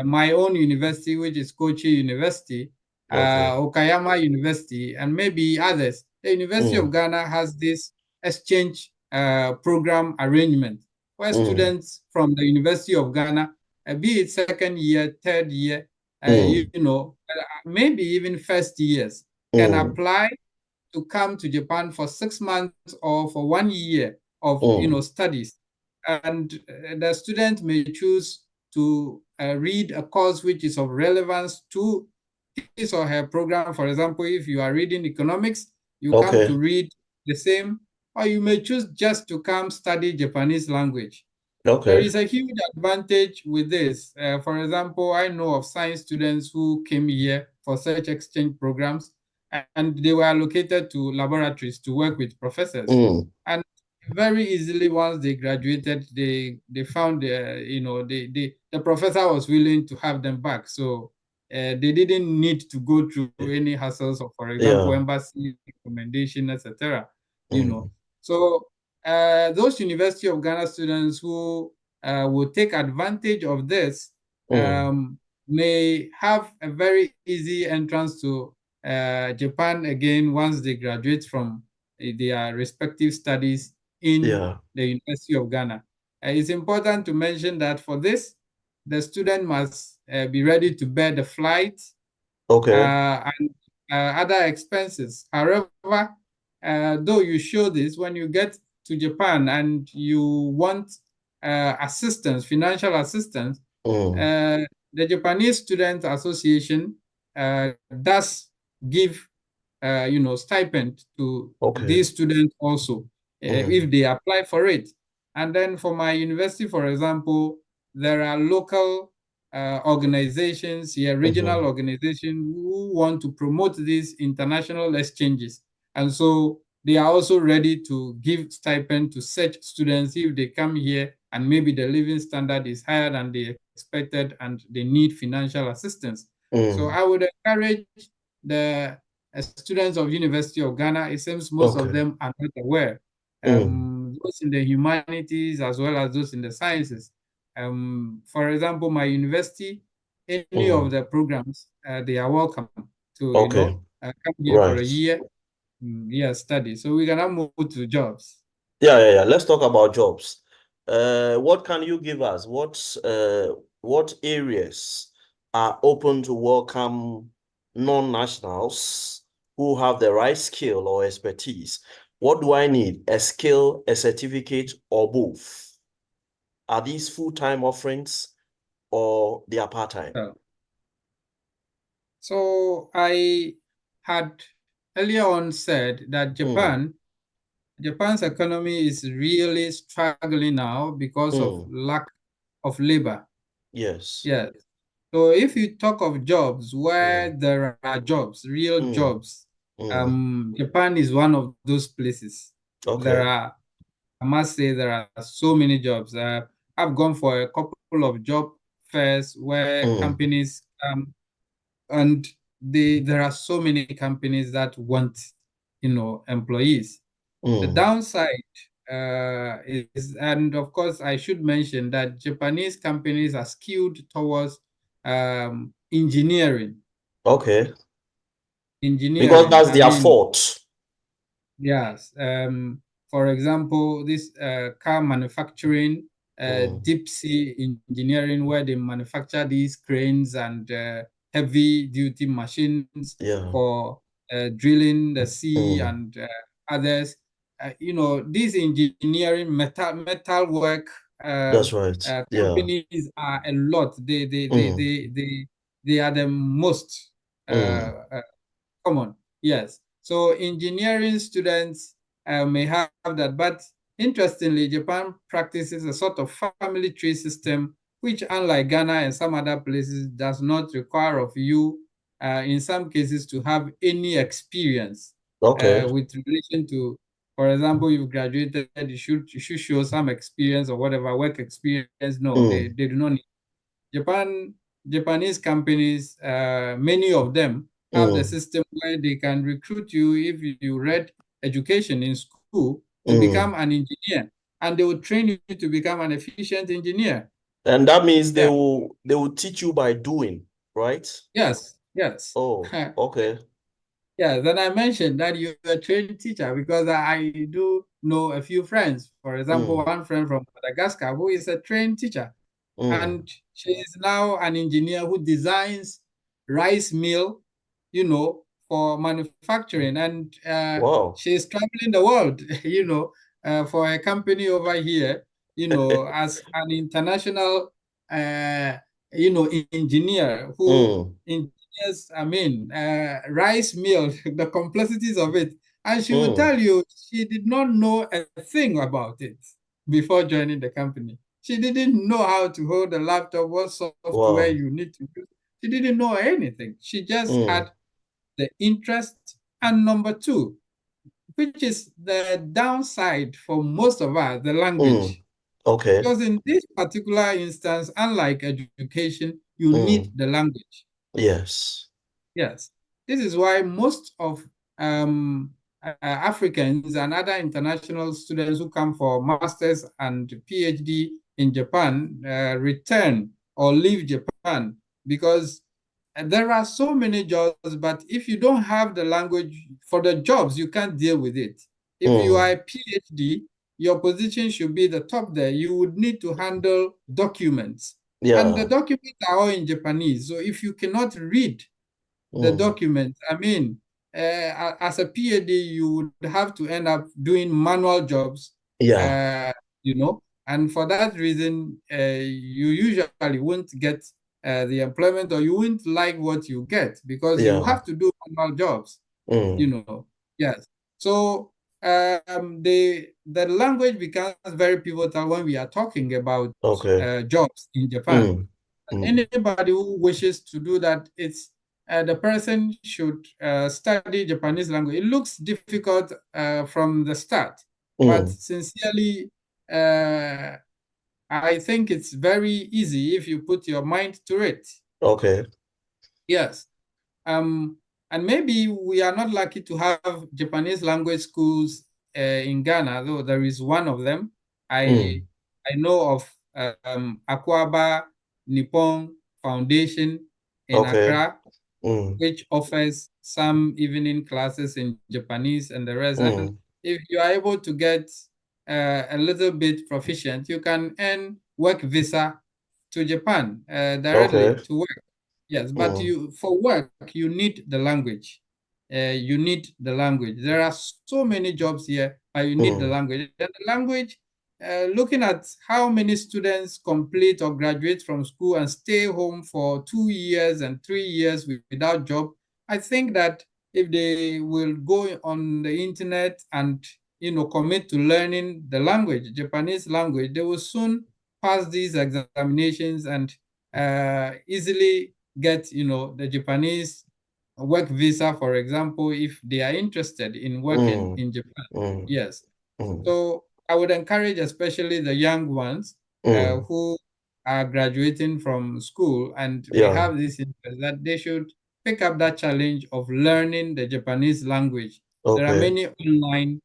my own university, which is Kochi University, Okay. Okayama University, and maybe others. The University of Mm. Ghana has this exchange program arrangement where Mm. students from the University of Ghana, be it second year, third year, Mm. maybe even first years, can Mm. apply to come to Japan for 6 months or for 1 year of Mm. studies, and the student may choose to read a course which is of relevance to his or her program. For example, if you are reading economics, you come to Okay. read the same, or you may choose just to come study Japanese language. There Okay. is a huge advantage with this. For example, I know of science students who came here for such exchange programs, and they were allocated to laboratories to work with professors. Mm. And very easily, once they graduated, they found the professor was willing to have them back. So they didn't need to go through any hassles of, for example, Yeah. embassy recommendation, etc. You know, Mm. so those University of Ghana students who will take advantage of this Mm. may have a very easy entrance to Japan again once they graduate from their respective studies in Yeah. the University of Ghana. It's important to mention that for this, the student must be ready to bear the flight Okay. and other expenses. However, though you show this, when you get to Japan and you want assistance, financial assistance, Mm. uh, the Japanese Student Association does give stipend to Okay. these students also if Mm. they apply for it. And then for my university, for example, there are local organizations here, regional Mm-hmm. organizations who want to promote these international exchanges. And so they are also ready to give stipend to such students if they come here and maybe the living standard is higher than they expected and they need financial assistance. So Mm. I would encourage the students of University of Ghana. It seems most of Okay. them are not aware. Mm. Those in the humanities as well as those in the sciences. For example, my university, any of Mm. the programs, they are welcome to Okay. come here for a Right. year, study. So we can now move to jobs. Yeah, yeah, yeah. Let's talk about jobs. What can you give us? What areas are open to welcome non-nationals who have the right skill or expertise? What do I need? A skill, a certificate, or both? Are these full-time offerings or they are part-time? So I had earlier on said that Mm, Japan's economy is really struggling now because of mm, lack of labor. yes. Yes. So if you talk of jobs where there are jobs, real Mm. jobs, Mm. Japan is one of those places. There Okay. are, I must say, there are so many jobs. I've gone for a couple of job fairs where Mm. companies and there are so many companies that want, employees. The Mm. downside is, and of course, I should mention that Japanese companies are skewed towards engineering. Okay. Because Engineering, that's I their mean, fault. yes. For example, this car manufacturing, Mm. deep sea engineering, where they manufacture these cranes and heavy duty machines Yeah. for drilling the sea Mm. and others. These engineering metal work That's right. Yeah. companies are a lot. Mm. They are the most Mm. common. Yes. So engineering students may have that, but interestingly, Japan practices a sort of family tree system, which, unlike Ghana and some other places, does not require of you, in some cases, to have any experience Okay. with relation to, for example, you've graduated, you should show some experience or whatever work experience. No, they, Mm. they do not need. Japanese companies, many of them have the Mm. system where they can recruit you if you read education in school to become Mm. an engineer, and they will train you to become an efficient engineer. And that means they Yeah. will teach you by doing, right? Yes. Yes. Oh, okay. Yeah, then I mentioned that you're a trained teacher because I do know a few friends. For example, Mm. one friend from Madagascar who is a trained teacher, Mm. and she is now an engineer who designs rice mill, for manufacturing, and Wow. she is traveling the world, for a company over here, as an international, uh, engineer who Mm. engineers, I mean, rice mill, the complexities of it, and she will Mm. tell you she did not know a thing about it before joining the company. She didn't know how to hold a laptop, what software Wow. you need to use. She didn't know anything. She just Mm. had the interest. And number two, which is the downside for most of us, the Mm. language. Okay. Because in this particular instance, unlike education, you need Mm. the language. Yes. Yes, this is why most of Africans and other international students who come for masters and PhD in Japan return or leave Japan, because there are so many jobs, but if you don't have the language for the jobs, you can't deal with it. If you are Mm. a PhD, your position should be the top there. You would need to handle documents, and the Yeah. documents are all in Japanese. So if you cannot read the Mm. document, I mean, as a PhD, you would have to end up doing manual jobs, Yeah. uh, and for that reason, you usually won't get the employment, or you won't like what you get because you Yeah. have to do manual jobs, you Mm. know. Yes. So the language becomes very pivotal when we are talking about Okay. jobs in Japan. Mm. Mm. Anybody who wishes to do that, it's the person should study Japanese language. It looks difficult from the start, but Mm. sincerely, uh, I think it's very easy if you put your mind to it. Okay. Yes. Um, and maybe we are not lucky to have Japanese language schools in Ghana, though there is one of them. I Mm. I know of Akwaba Nippon Foundation in Okay. Accra, Mm. which offers some evening classes in Japanese and the rest. And Mm. if you are able to get a little bit proficient, you can earn work visa to Japan directly Okay. to work. Yes, but Mm. you for work you need the language. You need the language. There are so many jobs here, but you need the Mm. language. And the language, looking at how many students complete or graduate from school and stay home for 2 years and 3 years without job, I think that if they will go on the internet and commit to learning the language, Japanese language, they will soon pass these examinations and easily get, the Japanese work visa, for example, if they are interested in working Mm, in Japan. mm, Yes. mm, So I would encourage, especially the young ones mm. who are graduating from school and may Yeah. have this interest, that they should pick up that challenge of learning the Japanese language. There are Okay. many online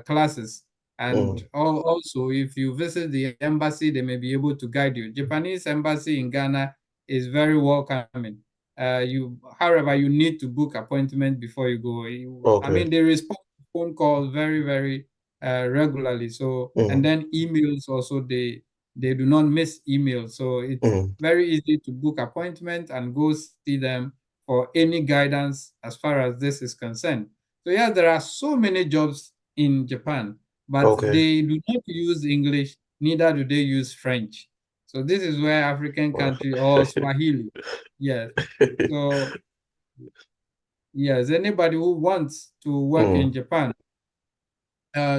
classes, and Mm, also if you visit the embassy, they may be able to guide you. Japanese embassy in Ghana is very welcoming. However, you need to book appointment before you go. I okay. mean, they respond to phone calls very, very regularly. So, and Mm, then emails also, they do not miss emails. So it's mm, very easy to book appointment and go see them for any guidance as far as this is concerned. So yeah, there are so many jobs in Japan, but okay. they do not use English, neither do they use French. So this is where African Wow. country or Swahili. Yes. So yes, anybody who wants to work in Mm, Japan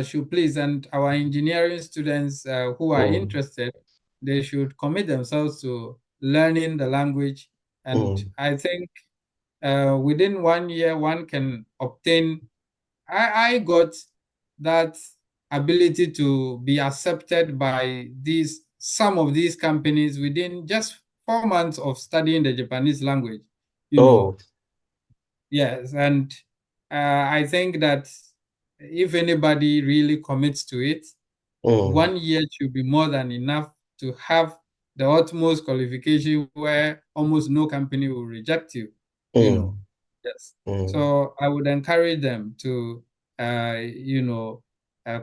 should please, and our engineering students who are mm, interested, they should commit themselves to learning the language. And mm, I think within 1 year, one can obtain. I got that ability to be accepted by these some of these companies within just 4 months of studying the Japanese language. You know, oh. yes, and I think that if anybody really commits to it, Mm, 1 year should be more than enough to have the utmost qualification where almost no company will reject you, you know. mm, Yes. mm, So I would encourage them to,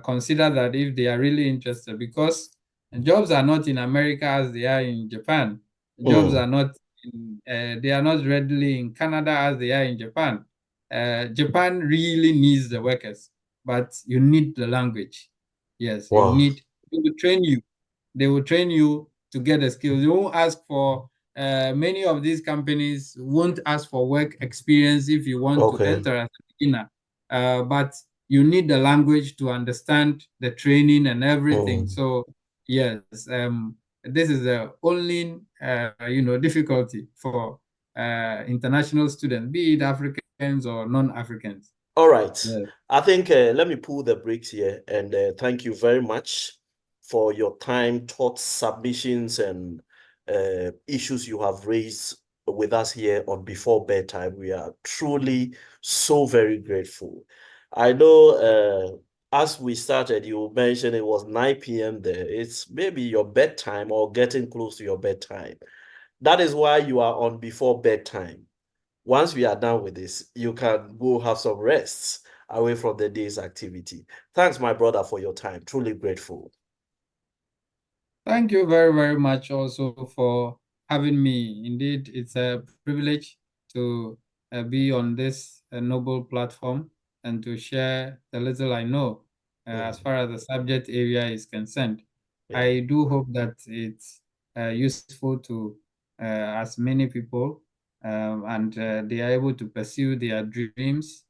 consider that if they are really interested, because jobs are not in America as they are in Japan. Jobs mm, are not they are not readily in Canada as they are in Japan. Japan really needs the workers, but you need the language. Yes, you wow. need, they will train you. They will train you to get the skills. They won't ask for, many of these companies won't ask for work experience if you want to Okay. enter as a beginner. But you need the language to understand the training and everything. Mm. So yes, this is the only difficulty for international students, be it Africans or non-Africans. All right. Yes. I think let me pull the brakes here and thank you very much for your time, thoughts, submissions, and issues you have raised with us here on Before Bedtime. We are truly so very grateful. I know as we started, you mentioned it was 9 p.m. there. It's maybe your bedtime or getting close to your bedtime. That is why you are on Before Bedtime. Once we are done with this, you can go have some rests away from the day's activity. Thanks, my brother, for your time. Truly grateful. Thank you very, very much also for having me. Indeed, it's a privilege to be on this noble platform and to share the little I know as Mm, far as the subject area is concerned. yeah. I do hope that it's useful to as many people, and they are able to pursue their dreams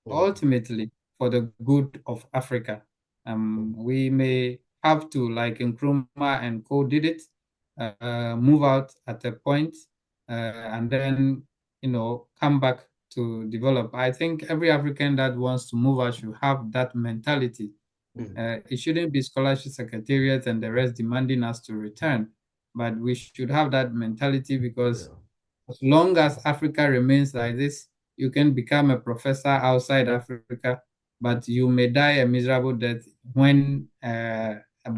Mm, ultimately for the good of Africa. mm, We may have to, like Nkrumah and co did it, move out at a point, and then, come back to develop. I think every African that wants to move out should have that mentality. mm, It shouldn't be scholarship secretariat and the rest demanding us to return, but we should have that mentality, because yeah. as long as Africa remains like this, you can become a professor outside Africa, but you may die a miserable death when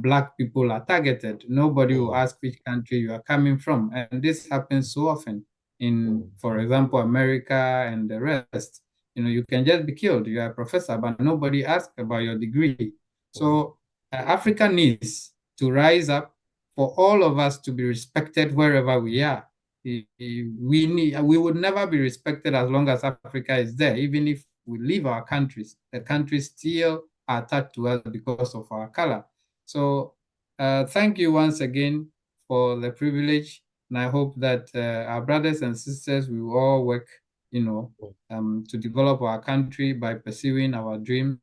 Black people are targeted. Nobody will Mm, ask which country you are coming from. And this happens so often in, mm, for example, America and the rest. You can just be killed. You are a professor, but nobody asks about your degree. mm, So Africa needs to rise up for all of us to be respected wherever we are. We would never be respected as long as Africa is there. Even if we leave our countries, the countries still are attached to us because of our color. So thank you once again for the privilege, and I hope that our brothers and sisters will all work, mm. to develop our country by pursuing our dreams,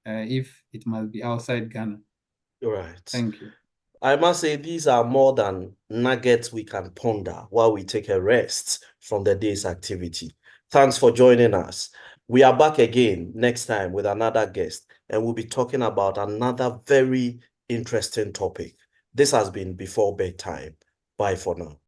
if it must be outside Ghana. Right. Thank you. I must say these are more than nuggets we can ponder while we take a rest from the day's activity. Thanks for joining us. We are back again next time with another guest, and we'll be talking about another very interesting topic. This has been Before Bedtime. Bye for now.